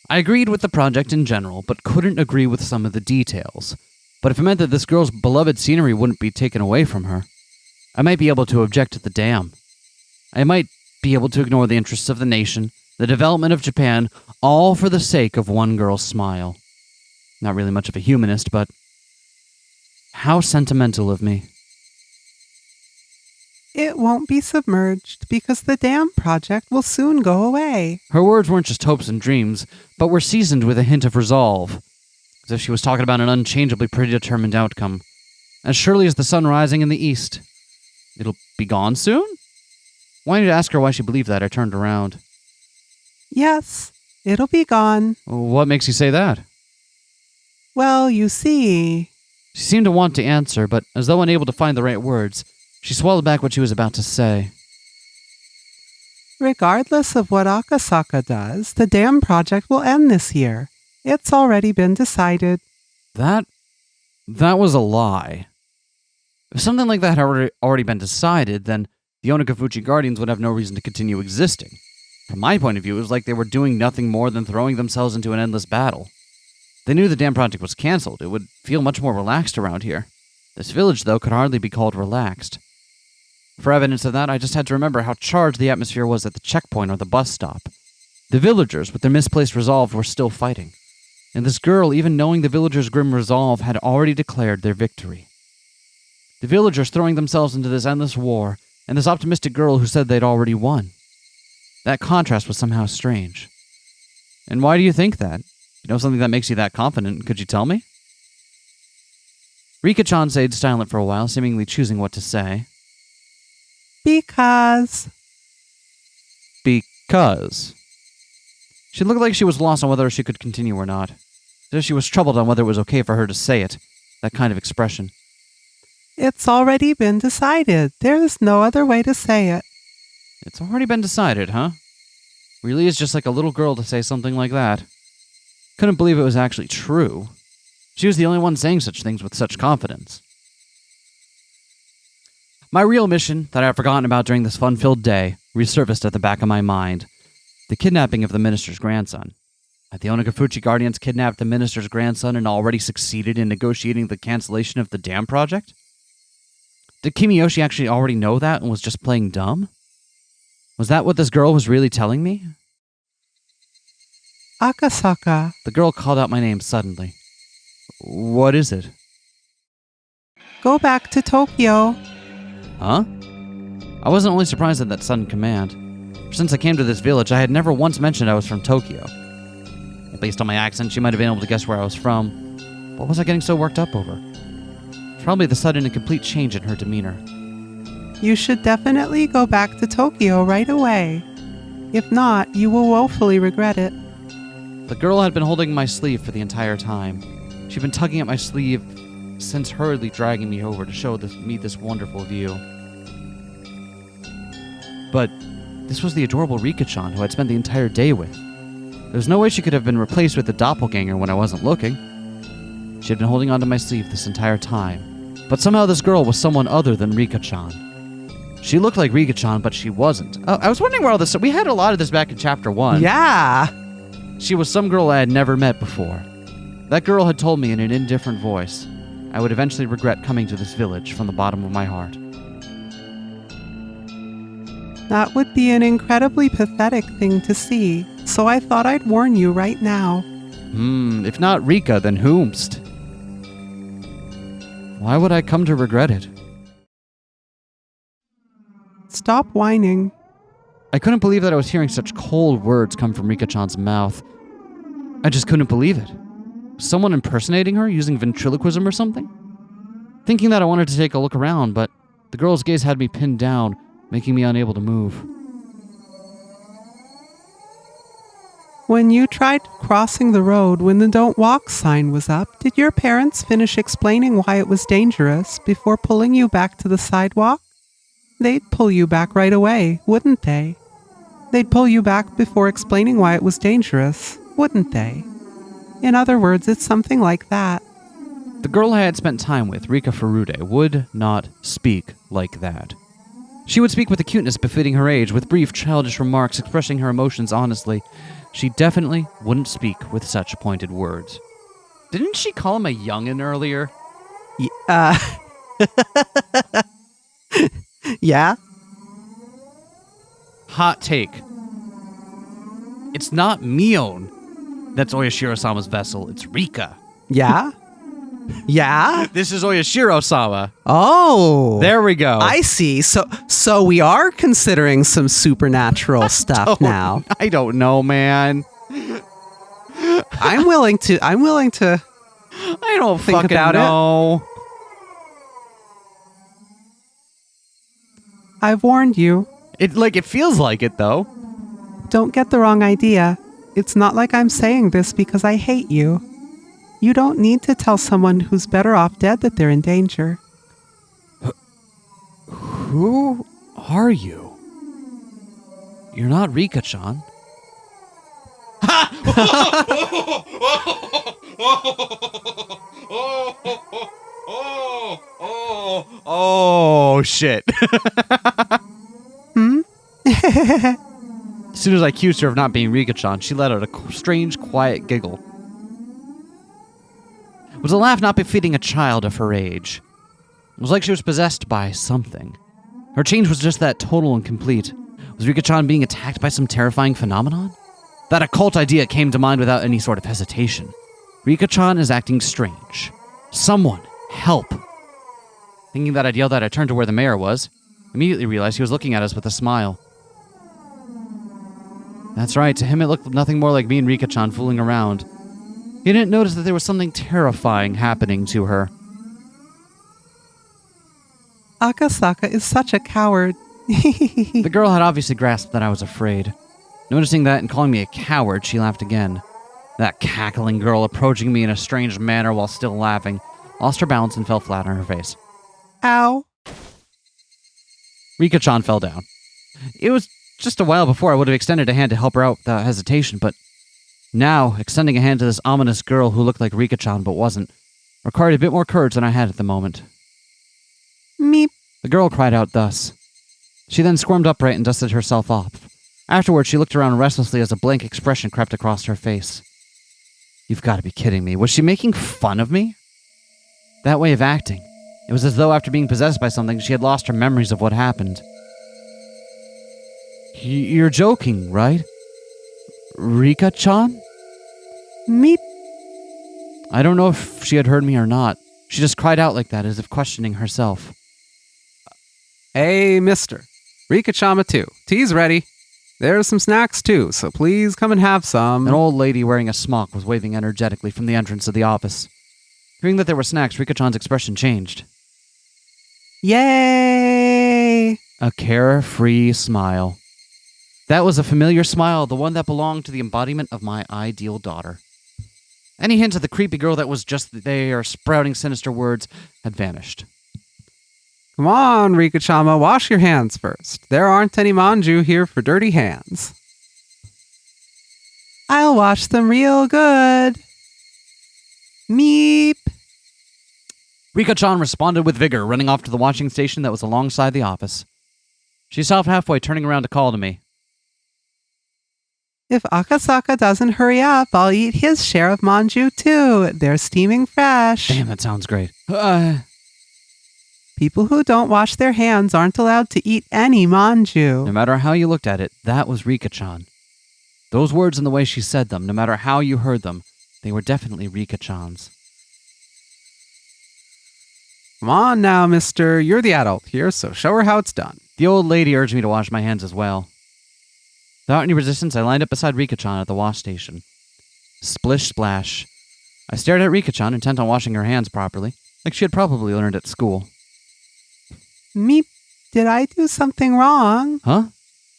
I agreed with the project in general, but couldn't agree with some of the details. But if it meant that this girl's beloved scenery wouldn't be taken away from her, I might be able to object to the dam. I might be able to ignore the interests of the nation, the development of Japan, all for the sake of one girl's smile. Not really much of a humanist, but how sentimental of me. It won't be submerged because the dam project will soon go away. Her words weren't just hopes and dreams, but were seasoned with a hint of resolve, as if she was talking about an unchangeably predetermined outcome. As surely as the sun rising in the east. It'll be gone soon? Wanting to ask her why she believed that, I turned around. Yes, it'll be gone. What makes you say that? Well, you see... She seemed to want to answer, but as though unable to find the right words, she swallowed back what she was about to say. Regardless of what Akasaka does, the dam project will end this year. It's already been decided. That was a lie. If something like that had already been decided, then the Onagafuchi Guardians would have no reason to continue existing. From my point of view, it was like they were doing nothing more than throwing themselves into an endless battle. They knew the dam project was cancelled. It would feel much more relaxed around here. This village, though, could hardly be called relaxed. For evidence of that, I just had to remember how charged the atmosphere was at the checkpoint or the bus stop. The villagers, with their misplaced resolve, were still fighting. And this girl, even knowing the villagers' grim resolve, had already declared their victory. The villagers throwing themselves into this endless war, and this optimistic girl who said they'd already won. That contrast was somehow strange. And why do you think that? You know something that makes you that confident, could you tell me? Rika-chan stayed silent for a while, seemingly choosing what to say. Because... She looked like she was lost on whether she could continue or not. As if she was troubled on whether it was okay for her to say it. That kind of expression. It's already been decided. There's no other way to say it. It's already been decided, huh? Really is just like a little girl to say something like that. Couldn't believe it was actually true. She was the only one saying such things with such confidence. My real mission, that I had forgotten about during this fun-filled day, resurfaced at the back of my mind. The kidnapping of the minister's grandson. Had the Onagafuchi Guardians kidnapped the minister's grandson and already succeeded in negotiating the cancellation of the dam project? Did Kimiyoshi actually already know that and was just playing dumb? Was that what this girl was really telling me? Akasaka. The girl called out my name suddenly. What is it? Go back to Tokyo. Huh? I wasn't only surprised at that sudden command. Since I came to this village, I had never once mentioned I was from Tokyo. Based on my accent, she might have been able to guess where I was from. What was I getting so worked up over? Probably the sudden and complete change in her demeanor. You should definitely go back to Tokyo right away. If not, you will woefully regret it. The girl had been holding my sleeve for the entire time. She'd been tugging at my sleeve, since hurriedly dragging me over to show me this wonderful view. But this was the adorable Rika-chan who I'd spent the entire day with. There was no way she could have been replaced with the doppelganger when I wasn't looking. She had been holding onto my sleeve this entire time. But somehow this girl was someone other than Rika-chan. She looked like Rika-chan, but she wasn't. Oh, I was wondering where all this... We had a lot of this back in Chapter 1. Yeah! She was some girl I had never met before. That girl had told me in an indifferent voice, I would eventually regret coming to this village from the bottom of my heart. That would be an incredibly pathetic thing to see, so I thought I'd warn you right now. If not Rika, then whomst? Why would I come to regret it? Stop whining. I couldn't believe that I was hearing such cold words come from Rika-chan's mouth. I just couldn't believe it. Was someone impersonating her, using ventriloquism or something? Thinking that I wanted to take a look around, but the girl's gaze had me pinned down, making me unable to move. When you tried crossing the road when the don't walk sign was up, did your parents finish explaining why it was dangerous before pulling you back to the sidewalk? They'd pull you back right away, wouldn't they? They'd pull you back before explaining why it was dangerous, wouldn't they? In other words, it's something like that. The girl I had spent time with, Rika Furude, would not speak like that. She would speak with a cuteness befitting her age, with brief, childish remarks expressing her emotions honestly. She definitely wouldn't speak with such pointed words. Didn't she call him a youngin' earlier? Yeah? Hot take. It's not Mion that's Oyashiro-sama's vessel, it's Rika. Yeah? Yeah? This is Oyashiro-sama. Oh. There we go. I see. So we are considering some supernatural stuff now. I don't know, man. I'm willing to I don't think fucking about know. I've warned you. It feels like it though. Don't get the wrong idea. It's not like I'm saying this because I hate you. You don't need to tell someone who's better off dead that they're in danger. Who are you? You're not Rika-chan. Oh, shit. As soon as I accused her of not being Rika-chan, she let out a strange, quiet giggle. It was a laugh not befitting a child of her age. It was like she was possessed by something. Her change was just that total and complete. Was Rika-chan being attacked by some terrifying phenomenon? That occult idea came to mind without any sort of hesitation. Rika-chan is acting strange. Someone, help. Thinking that I'd yelled that, I turned to where the mayor was. Immediately realized he was looking at us with a smile. That's right, to him it looked nothing more like me and Rika-chan fooling around. He didn't notice that there was something terrifying happening to her. Akasaka is such a coward. The girl had obviously grasped that I was afraid. Noticing that and calling me a coward, she laughed again. That cackling girl approaching me in a strange manner while still laughing, lost her balance and fell flat on her face. Ow. Rika-chan fell down. It was just a while before I would have extended a hand to help her out without hesitation, but now, extending a hand to this ominous girl who looked like Rika-chan but wasn't, required a bit more courage than I had at the moment. Meep. The girl cried out thus. She then squirmed upright and dusted herself off. Afterwards, she looked around restlessly as a blank expression crept across her face. You've got to be kidding me. Was she making fun of me? That way of acting. It was as though after being possessed by something, she had lost her memories of what happened. You're joking, right? Rika-chan? Meep. I don't know if she had heard me or not. She just cried out like that, as if questioning herself. Hey, mister. Rika-chama too. Tea's ready. There's some snacks too, so please come and have some. An old lady wearing a smock was waving energetically from the entrance of the office. Hearing that there were snacks, Rika-chan's expression changed. Yay! A carefree smile. That was a familiar smile, the one that belonged to the embodiment of my ideal daughter. Any hint of the creepy girl that was just there, sprouting sinister words, had vanished. Come on, Rika-chama, wash your hands first. There aren't any manju here for dirty hands. I'll wash them real good. Meep. Rika-chan responded with vigor, running off to the washing station that was alongside the office. She stopped halfway, turning around to call to me. If Akasaka doesn't hurry up, I'll eat his share of manju too. They're steaming fresh. Damn, that sounds great. People who don't wash their hands aren't allowed to eat any manju. No matter how you looked at it, that was Rika-chan. Those words and the way she said them, no matter how you heard them, They were definitely Rika-chan's. Come on now, mister. You're the adult here, so show her how it's done. The old lady urged me to wash my hands as well. Without any resistance, I lined up beside Rika-chan at the wash station. Splish splash. I stared at Rika-chan, intent on washing her hands properly, like she had probably learned at school. Meep, did I do something wrong? Huh?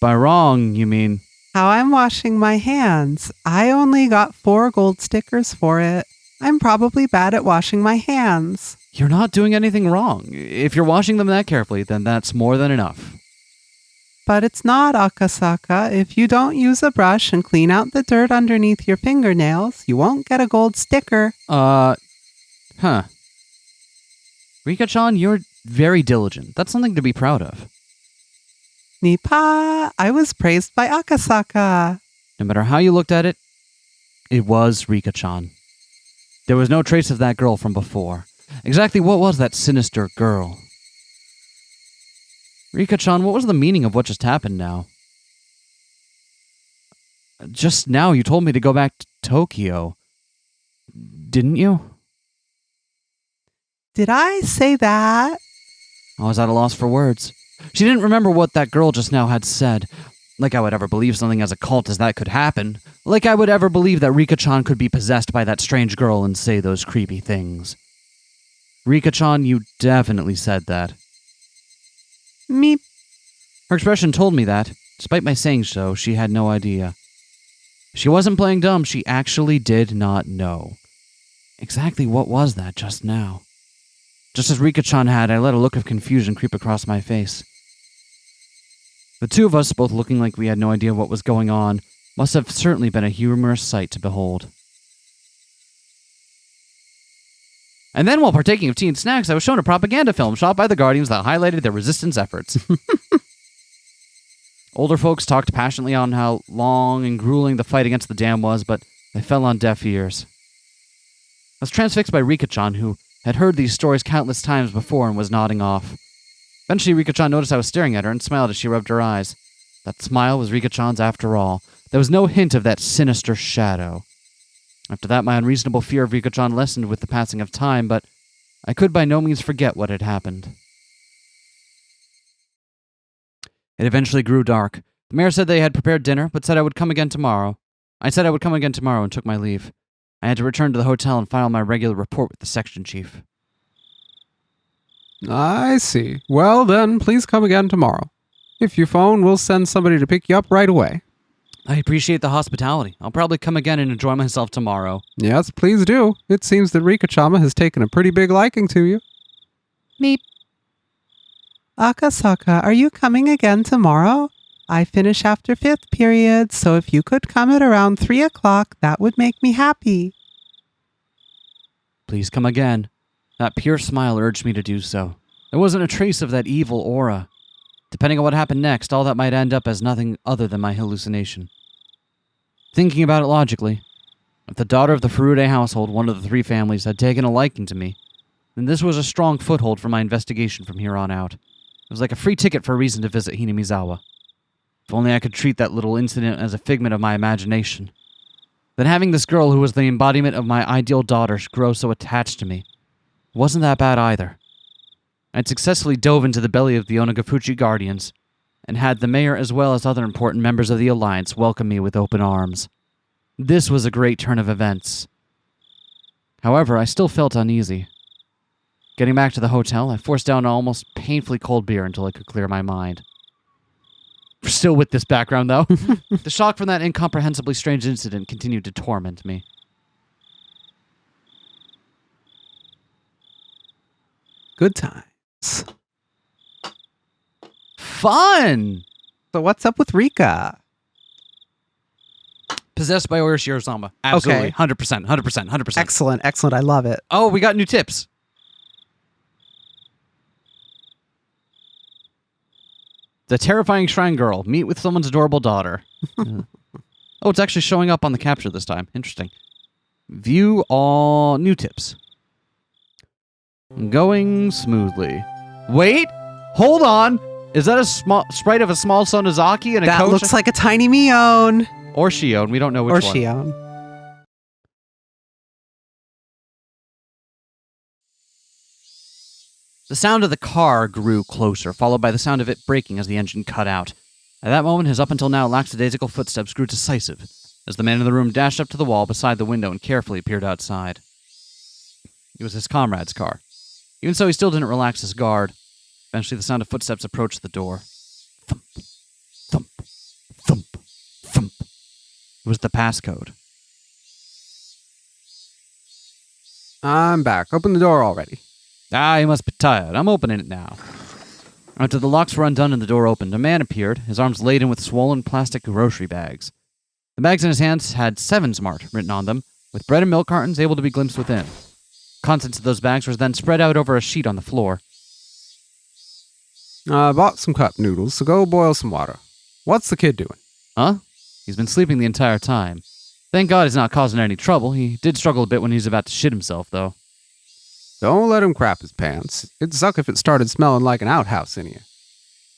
By wrong, you mean? How I'm washing my hands. I only got 4 gold stickers for it. I'm probably bad at washing my hands. You're not doing anything wrong. If you're washing them that carefully, then that's more than enough. But it's not, Akasaka. If you don't use a brush and clean out the dirt underneath your fingernails, you won't get a gold sticker. Huh. Rika-chan, you're very diligent. That's something to be proud of. Nipa, I was praised by Akasaka. No matter how you looked at it, it was Rika-chan. There was no trace of that girl from before. Exactly what was that sinister girl? Rika-chan, what was the meaning of what just happened now? Just now you told me to go back to Tokyo. Didn't you? Did I say that? I was at a loss for words. She didn't remember what that girl just now had said. Like I would ever believe something as occult as that could happen. Like I would ever believe that Rika-chan could be possessed by that strange girl and say those creepy things. Rika-chan, you definitely said that. Meep. Her expression told me that, despite my saying so, she had no idea. She wasn't playing dumb, she actually did not know. Exactly what was that just now? Just as Rika-chan had, I let a look of confusion creep across my face. The two of us, both looking like we had no idea what was going on, must have certainly been a humorous sight to behold. And then, while partaking of tea and snacks, I was shown a propaganda film shot by the Guardians that highlighted their resistance efforts. Older folks talked passionately on how long and grueling the fight against the dam was, but they fell on deaf ears. I was transfixed by Rika-chan, who had heard these stories countless times before and was nodding off. Eventually, Rika-chan noticed I was staring at her and smiled as she rubbed her eyes. That smile was Rika-chan's after all. There was no hint of that sinister shadow. After that, my unreasonable fear of Rika-chan lessened with the passing of time, but I could by no means forget what had happened. It eventually grew dark. The mayor said they had prepared dinner, but said I would come again tomorrow. I said I would come again tomorrow and took my leave. I had to return to the hotel and file my regular report with the section chief. I see. Well then, please come again tomorrow. If you phone, we'll send somebody to pick you up right away. I appreciate the hospitality. I'll probably come again and enjoy myself tomorrow. Yes, please do. It seems that Rika-chama has taken a pretty big liking to you. Meep. Akasaka, are you coming again tomorrow? I finish after 5th period, so if you could come at around 3 o'clock, that would make me happy. Please come again. That pure smile urged me to do so. There wasn't a trace of that evil aura. Depending on what happened next, all that might end up as nothing other than my hallucination. Thinking about it logically, if the daughter of the Furude household, one of the 3 families, had taken a liking to me, then this was a strong foothold for my investigation from here on out. It was like a free ticket for a reason to visit Hinamizawa. If only I could treat that little incident as a figment of my imagination. Then having this girl who was the embodiment of my ideal daughter grow so attached to me wasn't that bad either. I'd successfully dove into the belly of the Onagafuchi Guardians, and had the mayor as well as other important members of the Alliance welcome me with open arms. This was a great turn of events. However, I still felt uneasy. Getting back to the hotel, I forced down an almost painfully cold beer until I could clear my mind. Still with this background, though. The shock from that incomprehensibly strange incident continued to torment me. Good times. Fun! So what's up with Rika? Possessed by Orishiro-sama. Absolutely. Okay. 100%, 100%, 100%. Excellent, excellent. I love it. Oh, we got new tips. The terrifying shrine girl. Meet with someone's adorable daughter. Oh, it's actually showing up on the capture this time. Interesting. View all new tips. Going smoothly. Wait! Hold on! Is that a small sprite of a small Sonozaki and a That coach? looks like a tiny Mion. Or Shion. We don't know which Or one. Shion. The sound of the car grew closer, followed by the sound of it braking as the engine cut out. At that moment, his up until now lackadaisical footsteps grew decisive, as the man in the room dashed up to the wall beside the window and carefully peered outside. It was his comrade's car. Even so, he still didn't relax his guard. Eventually, the sound of footsteps approached the door. Thump, thump, thump, thump. It was the passcode. I'm back. Open the door already. Ah, you must be tired. I'm opening it now. After the locks were undone and the door opened, a man appeared, his arms laden with swollen plastic grocery bags. The bags in his hands had 7 Smart written on them, with bread and milk cartons able to be glimpsed within. The contents of those bags were then spread out over a sheet on the floor. I bought some cup noodles, so go boil some water. What's the kid doing? Huh? He's been sleeping the entire time. Thank God he's not causing any trouble. He did struggle a bit when he was about to shit himself, though. Don't let him crap his pants. It'd suck if it started smelling like an outhouse in here.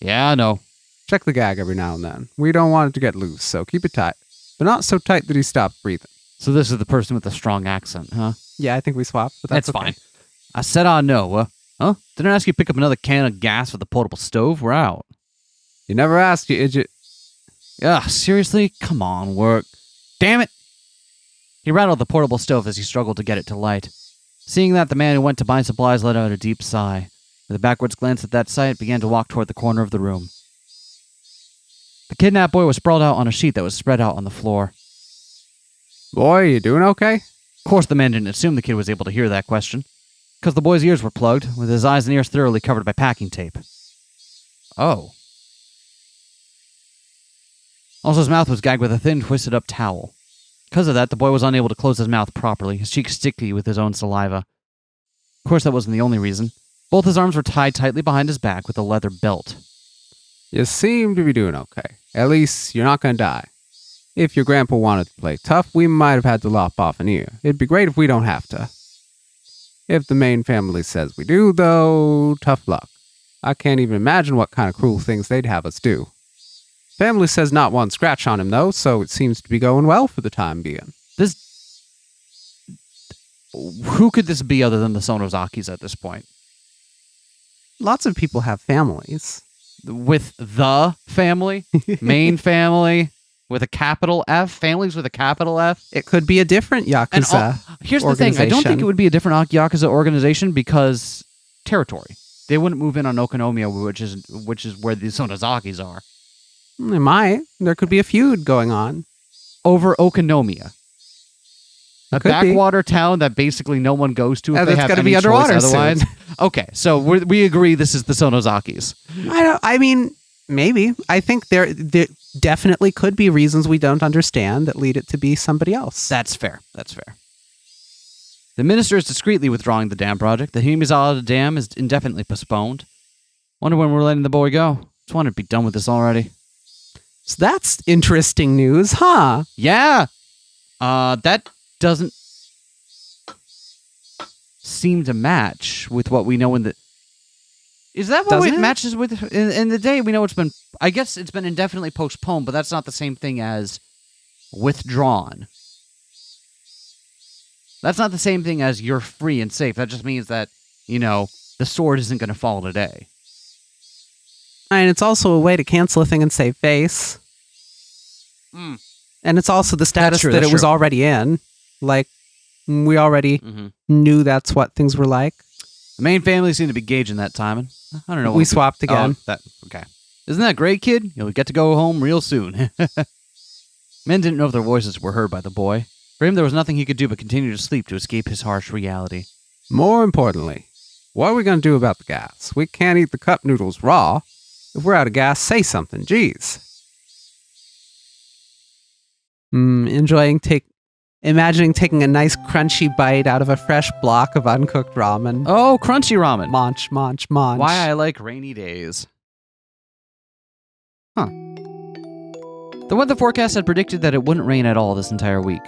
Yeah, I know. Check the gag every now and then. We don't want it to get loose, so keep it tight. But not so tight that he stops breathing. So this is the person with the strong accent, huh? Yeah, I think we swapped, but that's okay. Fine. I said I know. Huh? Didn't I ask you to pick up another can of gas for the portable stove? We're out. You never asked, you idiot. Ugh, seriously? Come on, work. Damn it! He rattled the portable stove as he struggled to get it to light. Seeing that, the man who went to buy supplies let out a deep sigh. With a backwards glance at that sight, began to walk toward the corner of the room. The kidnapped boy was sprawled out on a sheet that was spread out on the floor. Boy, you doing okay? Of course, the man didn't assume the kid was able to hear that question, because the boy's ears were plugged, with his eyes and ears thoroughly covered by packing tape. Oh. Also, his mouth was gagged with a thin, twisted-up towel. Because of that, the boy was unable to close his mouth properly, his cheeks sticky with his own saliva. Of course, that wasn't the only reason. Both his arms were tied tightly behind his back with a leather belt. You seem to be doing okay. At least, you're not going to die. If your grandpa wanted to play tough, we might have had to lop off an ear. It'd be great if we don't have to. If the main family says we do, though, tough luck. I can't even imagine what kind of cruel things they'd have us do. Family says not one scratch on him, though, so it seems to be going well for the time being. Who could this be other than the Sonozakis at this point? Lots of people have families. With the family? Main family? With a capital F? Families with a capital F? It could be a different Yakuza. Here's the thing. I don't think it would be a different Yakuza organization because territory. They wouldn't move in on Okonomiya, which is where the Sonozakis are. They might. There could be a feud going on. Over Okonomiya. A Could be. backwater town that basically no one goes to if they That's have gotta any be underwater choice otherwise. soon. Okay, so we agree this is the Sonozakis. I mean, maybe. I think there definitely could be reasons we don't understand that lead it to be somebody else. That's fair. That's fair. The minister is discreetly withdrawing the dam project. The Hinamizawa dam is indefinitely postponed. Wonder when we're letting the boy go. Just wanted to be done with this already. So that's interesting news, huh? Yeah. That doesn't seem to match with what we know in the... Is that what Doesn't it it? matches with? In the day, we know it's been... I guess it's been indefinitely postponed, but that's not the same thing as withdrawn. That's not the same thing as you're free and safe. That just means that, the sword isn't going to fall today. And it's also a way to cancel a thing and save face. Mm. And it's also the status true, that that's it was true. already in. Like, we already knew that's what things were like. The main family seemed to be gauging that timing. I don't know. We swapped again. Okay. Isn't that great, kid? You'll get to go home real soon. Men didn't know if their voices were heard by the boy. For him, there was nothing he could do but continue to sleep to escape his harsh reality. More importantly, what are we going to do about the gas? We can't eat the cup noodles raw. If we're out of gas, say something. Jeez. Imagining taking a nice crunchy bite out of a fresh block of uncooked ramen. Oh, crunchy ramen. Munch, munch, munch. Why I like rainy days. Huh. The weather forecast had predicted that it wouldn't rain at all this entire week.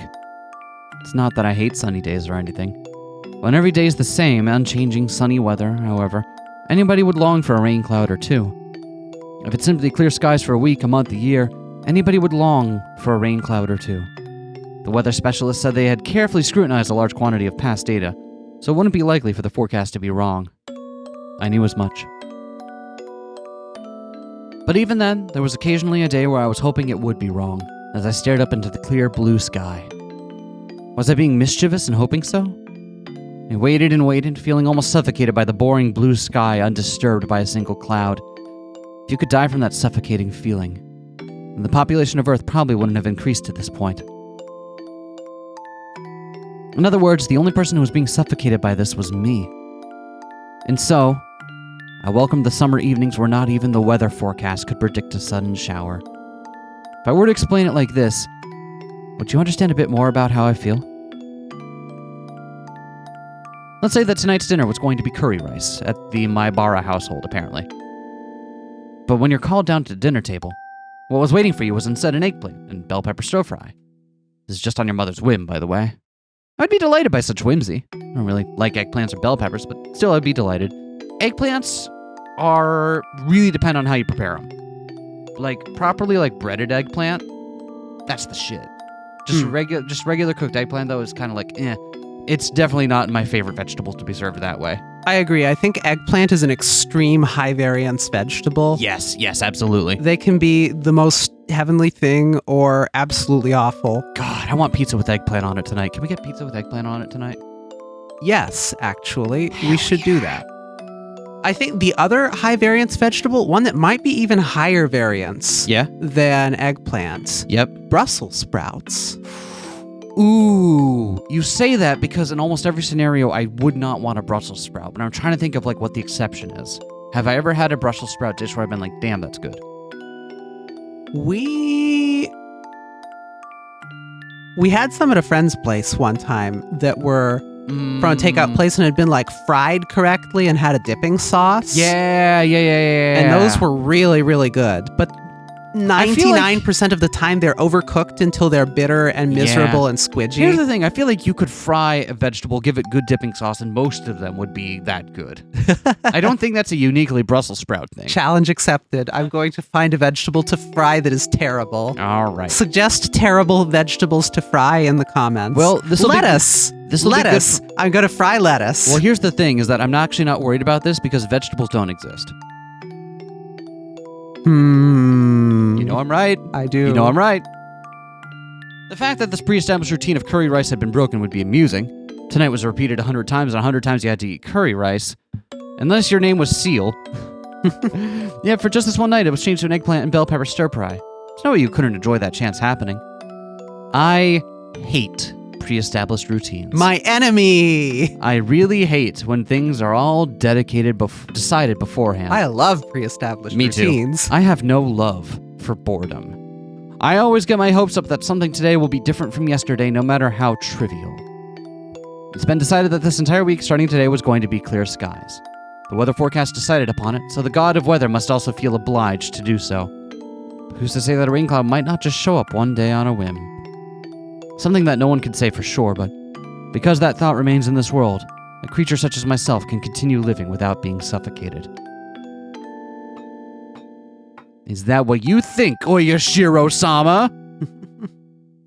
It's not that I hate sunny days or anything. When every day is the same, unchanging sunny weather, however, anybody would long for a rain cloud or two. If it's simply clear skies for a week, a month, a year, anybody would long for a rain cloud or two. The weather specialist said they had carefully scrutinized a large quantity of past data, so it wouldn't be likely for the forecast to be wrong. I knew as much. But even then, there was occasionally a day where I was hoping it would be wrong, as I stared up into the clear blue sky. Was I being mischievous in hoping so? I waited and waited, feeling almost suffocated by the boring blue sky undisturbed by a single cloud. If you could die from that suffocating feeling, then the population of Earth probably wouldn't have increased to this point. In other words, the only person who was being suffocated by this was me. And so, I welcomed the summer evenings where not even the weather forecast could predict a sudden shower. If I were to explain it like this, would you understand a bit more about how I feel? Let's say that tonight's dinner was going to be curry rice at the Maibara household, apparently. But when you're called down to the dinner table, what was waiting for you was instead an eggplant and bell pepper stir-fry. This is just on your mother's whim, by the way. I'd be delighted by such whimsy. I don't really like eggplants or bell peppers, but still I'd be delighted. Eggplants really depend on how you prepare them. Like, properly, like, breaded eggplant, that's the shit. Just regular cooked eggplant, though, is kind of like, eh. It's definitely not my favorite vegetable to be served that way. I agree. I think eggplant is an extreme high variance vegetable. Yes, absolutely. They can be the most heavenly thing or absolutely awful. God, I want pizza with eggplant on it tonight. Can we get pizza with eggplant on it tonight? Yes, actually. We should do that. I think the other high variance vegetable, one that might be even higher variance than eggplant. Yep. Brussels sprouts. Ooh, you say that because in almost every scenario, I would not want a Brussels sprout, but I'm trying to think of like what the exception is. Have I ever had a Brussels sprout dish where I've been like, damn, that's good? We had some at a friend's place one time that were from a takeout place and had been like fried correctly and had a dipping sauce. Yeah. And those were really, really good. But 99% of the time they're overcooked until they're bitter and miserable and squidgy. Here's the thing. I feel like you could fry a vegetable, give it good dipping sauce, and most of them would be that good. I don't think that's a uniquely Brussels sprout thing. Challenge accepted. I'm going to find a vegetable to fry that is terrible. All right. Suggest terrible vegetables to fry in the comments. Well, this will lettuce. Lettuce. I'm going to fry lettuce. Well, here's the thing, is that I'm actually not worried about this because vegetables don't exist. You know I'm right. I do. You know I'm right. The fact that this pre-established routine of curry rice had been broken would be amusing. Tonight was repeated 100 times, and 100 times you had to eat curry rice. Unless your name was Seal. Yeah, for just this one night, it was changed to an eggplant and bell pepper stir-fry. There's no way you couldn't enjoy that chance happening. I hate pre-established routines. My enemy! I really hate when things are all decided beforehand. I love pre-established routines. Me too. I have no love for boredom. I always get my hopes up that something today will be different from yesterday, no matter how trivial. It's been decided that this entire week starting today was going to be clear skies. The weather forecast decided upon it, so the god of weather must also feel obliged to do so. Who's to say that a rain cloud might not just show up one day on a whim? Something that no one can say for sure, but because that thought remains in this world, a creature such as myself can continue living without being suffocated. Is that what you think, Oyashiro-sama?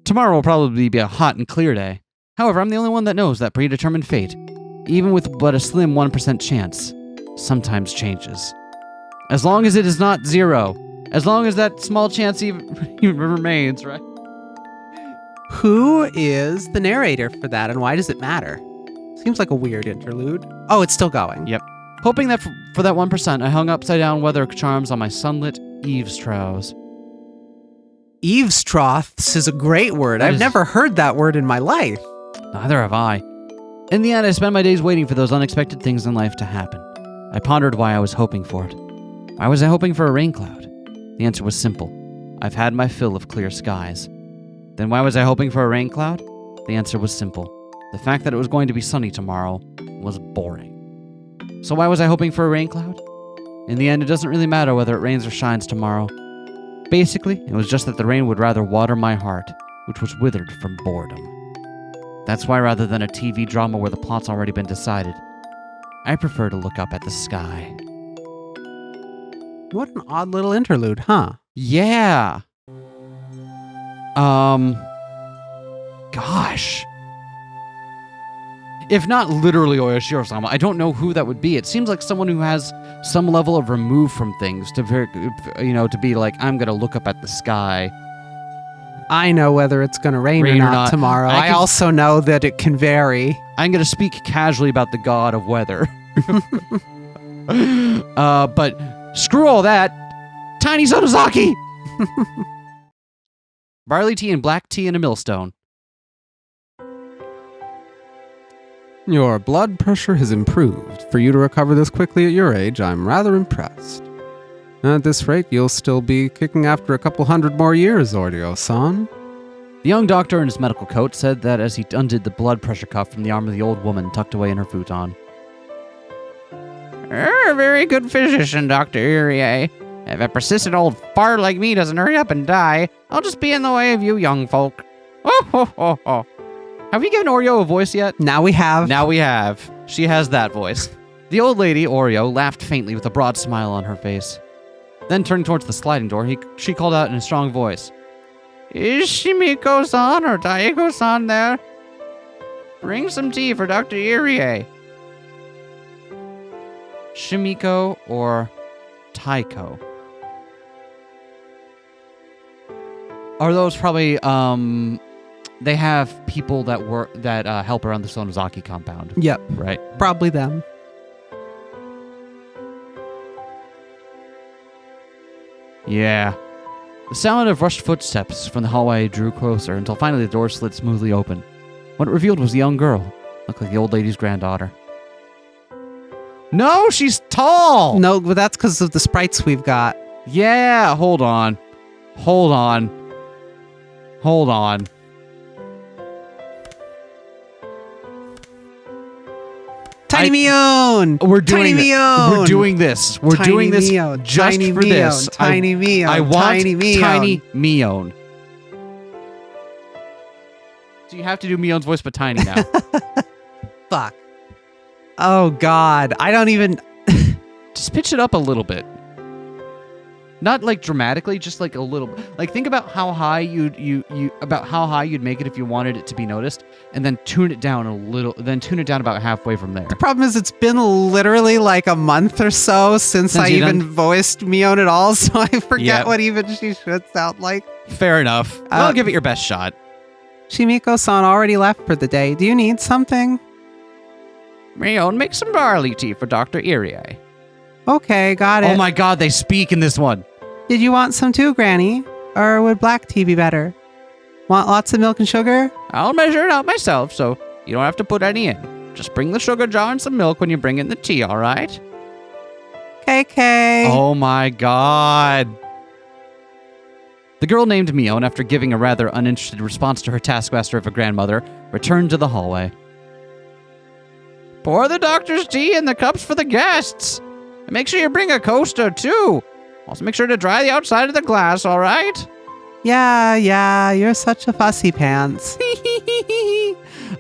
Tomorrow will probably be a hot and clear day. However, I'm the only one that knows that predetermined fate, even with but a slim 1% chance, sometimes changes. As long as it is not zero. As long as that small chance even remains, right? Who is the narrator for that, and why does it matter? Seems like a weird interlude. Oh, it's still going. Yep. Hoping that for that 1%, I hung upside-down weather charms on my sunlit eaves troughs. Eaves troughs is a great word. I've never heard that word in my life. Neither have I. In the end, I spent my days waiting for those unexpected things in life to happen. I pondered why I was hoping for it. Why was I hoping for a rain cloud? The answer was simple. I've had my fill of clear skies. Then why was I hoping for a rain cloud? The answer was simple. The fact that it was going to be sunny tomorrow was boring. So why was I hoping for a rain cloud? In the end, it doesn't really matter whether it rains or shines tomorrow. Basically, it was just that the rain would rather water my heart, which was withered from boredom. That's why rather than a TV drama where the plot's already been decided, I prefer to look up at the sky. What an odd little interlude, huh? Yeah. Gosh. If not literally Oyashiro-sama, I don't know who that would be. It seems like someone who has some level of remove from things to to be like, I'm gonna look up at the sky. I know whether it's going to rain or not tomorrow. I also know that it can vary. I'm gonna speak casually about the god of weather. But screw all that. Tiny Sonozaki! Barley tea and black tea in a millstone. Your blood pressure has improved. For you to recover this quickly at your age, I'm rather impressed. At this rate, you'll still be kicking after a couple hundred more years, Oryo-san. The young doctor in his medical coat said that as he undid the blood pressure cuff from the arm of the old woman tucked away in her futon. You're a very good physician, Dr. Irie. If a persistent old fart like me doesn't hurry up and die, I'll just be in the way of you young folk. Oh, ho, ho, ho. Have we given Oreo a voice yet? Now we have. Now we have. She has that voice. The old lady, Oreo, laughed faintly with a broad smile on her face. Then turning towards the sliding door, she called out in a strong voice. Is Shimiko-san or Taiko-san there? Bring some tea for Dr. Irie. Shimiko or Taiko? Are those probably, they have people that help around the Sonozaki compound. Yep. Right? Probably them. Yeah. The sound of rushed footsteps from the hallway drew closer until finally the door slid smoothly open. What it revealed was a young girl. Looked like the old lady's granddaughter. No, she's tall! No, but that's because of the sprites we've got. Yeah, hold on. Tiny Mion! We're doing Tiny Mion! We're doing this. We're Tiny doing this Mion, just Tiny for Mion, this. Tiny Mion, I want Tiny Mion. Tiny Mion. So you have to do Mion's voice, but tiny now. Fuck. Oh, God. I don't even... Just pitch it up a little bit. Not like dramatically, just like a little. Like think about how high you'd make it if you wanted it to be noticed, and then tune it down a little. Then tune it down about halfway from there. The problem is it's been literally like a month or so since I even voiced Mion at all, so I forget what even she should sound like. Fair enough. I'll give it your best shot. Shimiko-san already left for the day. Do you need something? Mion, make some barley tea for Dr. Irie. Okay, got it. Oh my god, they speak in this one. Did you want some too, Granny? Or would black tea be better? Want lots of milk and sugar? I'll measure it out myself, so you don't have to put any in. Just bring the sugar jar and some milk when you bring in the tea, all right? KK. Oh my god. The girl named Mion, after giving a rather uninterested response to her taskmaster of a grandmother, returned to the hallway. Pour the doctor's tea in the cups for the guests. And make sure you bring a coaster, too. Also, make sure to dry the outside of the glass, all right? Yeah, you're such a fussy pants.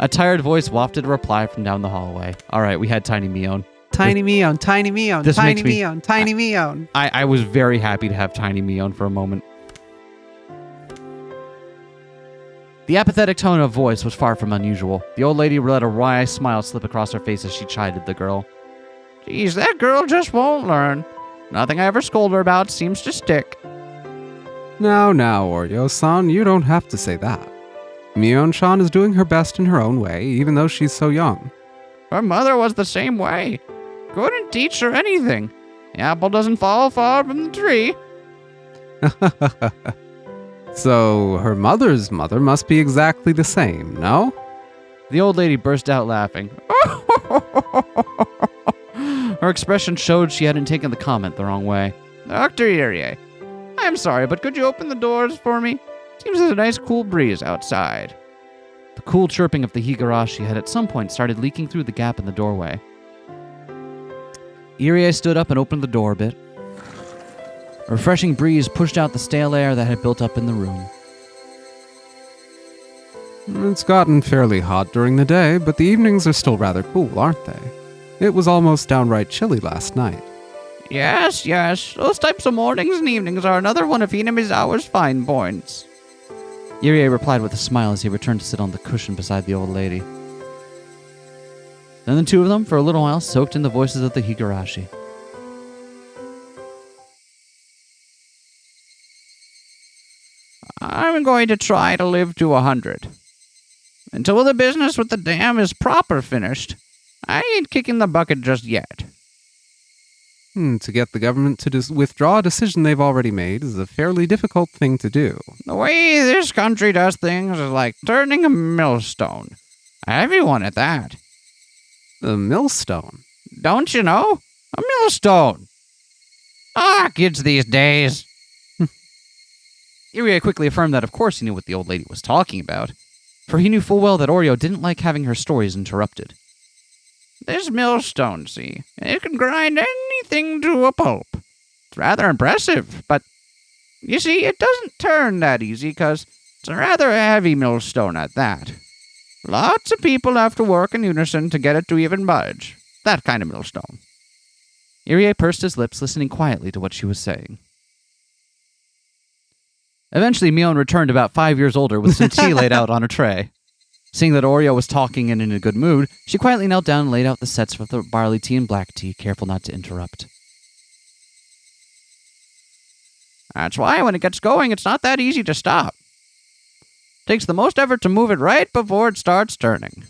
A tired voice wafted a reply from down the hallway. All right, we had Tiny Mion. Tiny Mion, Tiny Mion, Tiny Mion, Tiny Mion. I was very happy to have Tiny Mion for a moment. The apathetic tone of voice was far from unusual. The old lady let a wry smile slip across her face as she chided the girl. Geez, that girl just won't learn. Nothing I ever scold her about seems to stick. Now, Oryo-san, you don't have to say that. Mion-chan is doing her best in her own way, even though she's so young. Her mother was the same way. Couldn't teach her anything. The apple doesn't fall far from the tree. So, her mother's mother must be exactly the same, no? The old lady burst out laughing. Her expression showed she hadn't taken the comment the wrong way. Dr. Irie, I'm sorry, but could you open the doors for me? Seems there's a nice cool breeze outside. The cool chirping of the Higurashi had at some point started leaking through the gap in the doorway. Irie stood up and opened the door a bit. A refreshing breeze pushed out the stale air that had built up in the room. It's gotten fairly hot during the day, but the evenings are still rather cool, aren't they? It was almost downright chilly last night. Yes. Those types of mornings and evenings are another one of Hinamizawa's fine points. Irie replied with a smile as he returned to sit on the cushion beside the old lady. Then the two of them, for a little while, soaked in the voices of the Higurashi. I'm going to try to live to 100. Until the business with the dam is proper finished, I ain't kicking the bucket just yet. To get the government to withdraw a decision they've already made is a fairly difficult thing to do. The way this country does things is like turning a millstone. A heavy one at that. A millstone? Don't you know? A millstone. Kids these days. Irie quickly affirmed that of course he knew what the old lady was talking about, for he knew full well that Oreo didn't like having her stories interrupted. This millstone, see, it can grind anything to a pulp. It's rather impressive, but you see, it doesn't turn that easy because it's a rather heavy millstone at that. Lots of people have to work in unison to get it to even budge. That kind of millstone. Irie pursed his lips, listening quietly to what she was saying. Eventually, Mion returned about 5 years older with some tea laid out on a tray. Seeing that Oreo was talking and in a good mood, she quietly knelt down and laid out the sets for the barley tea and black tea, careful not to interrupt. That's why when it gets going, it's not that easy to stop. It takes the most effort to move it right before it starts turning.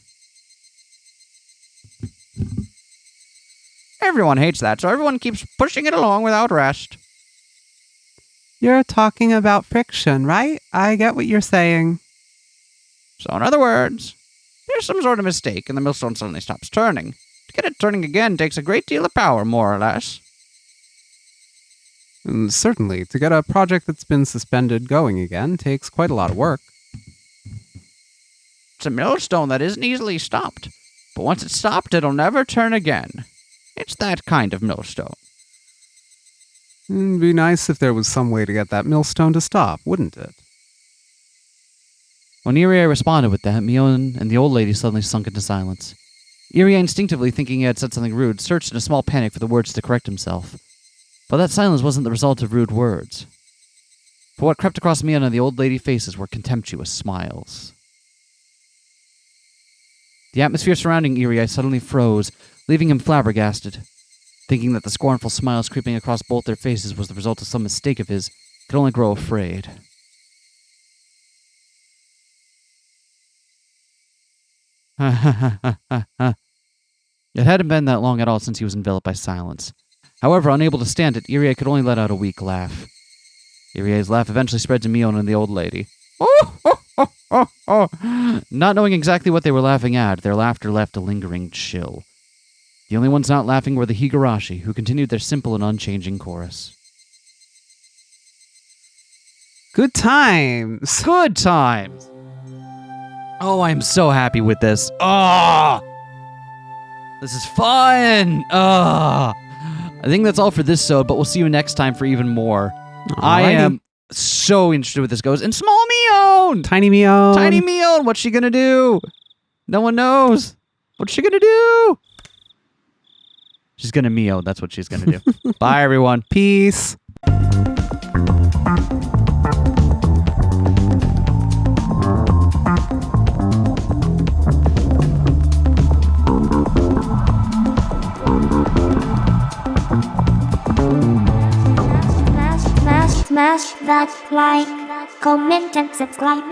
Everyone hates that, so everyone keeps pushing it along without rest. You're talking about friction, right? I get what you're saying. So in other words, there's some sort of mistake and the millstone suddenly stops turning. To get it turning again takes a great deal of power, more or less. Certainly, to get a project that's been suspended going again takes quite a lot of work. It's a millstone that isn't easily stopped, but once it's stopped, it'll never turn again. It's that kind of millstone. It'd be nice if there was some way to get that millstone to stop, wouldn't it? When Irie responded with that, Mion and the old lady suddenly sunk into silence. Irie, instinctively thinking he had said something rude, searched in a small panic for the words to correct himself. But that silence wasn't the result of rude words. For what crept across Mion and the old lady faces were contemptuous smiles. The atmosphere surrounding Irie suddenly froze, leaving him flabbergasted. Thinking that the scornful smiles creeping across both their faces was the result of some mistake of his, could only grow afraid. It hadn't been that long at all since he was enveloped by silence. However, unable to stand it, Irie could only let out a weak laugh. Irie's laugh eventually spread to Mion and the old lady. Not knowing exactly what they were laughing at, their laughter left a lingering chill. The only ones not laughing were the Higurashi, who continued their simple and unchanging chorus. Good times. Good times! Oh, I'm so happy with this. Oh! This is fun! Oh! I think that's all for this sode, but we'll see you next time for even more. Alrighty. I am so interested where this goes. And small Mion! Tiny Mion. Tiny Mion! What's she gonna do? No one knows. What's she gonna do? She's gonna Mio. That's what she's gonna do. Bye, everyone. Peace. Smash that like, comment and subscribe.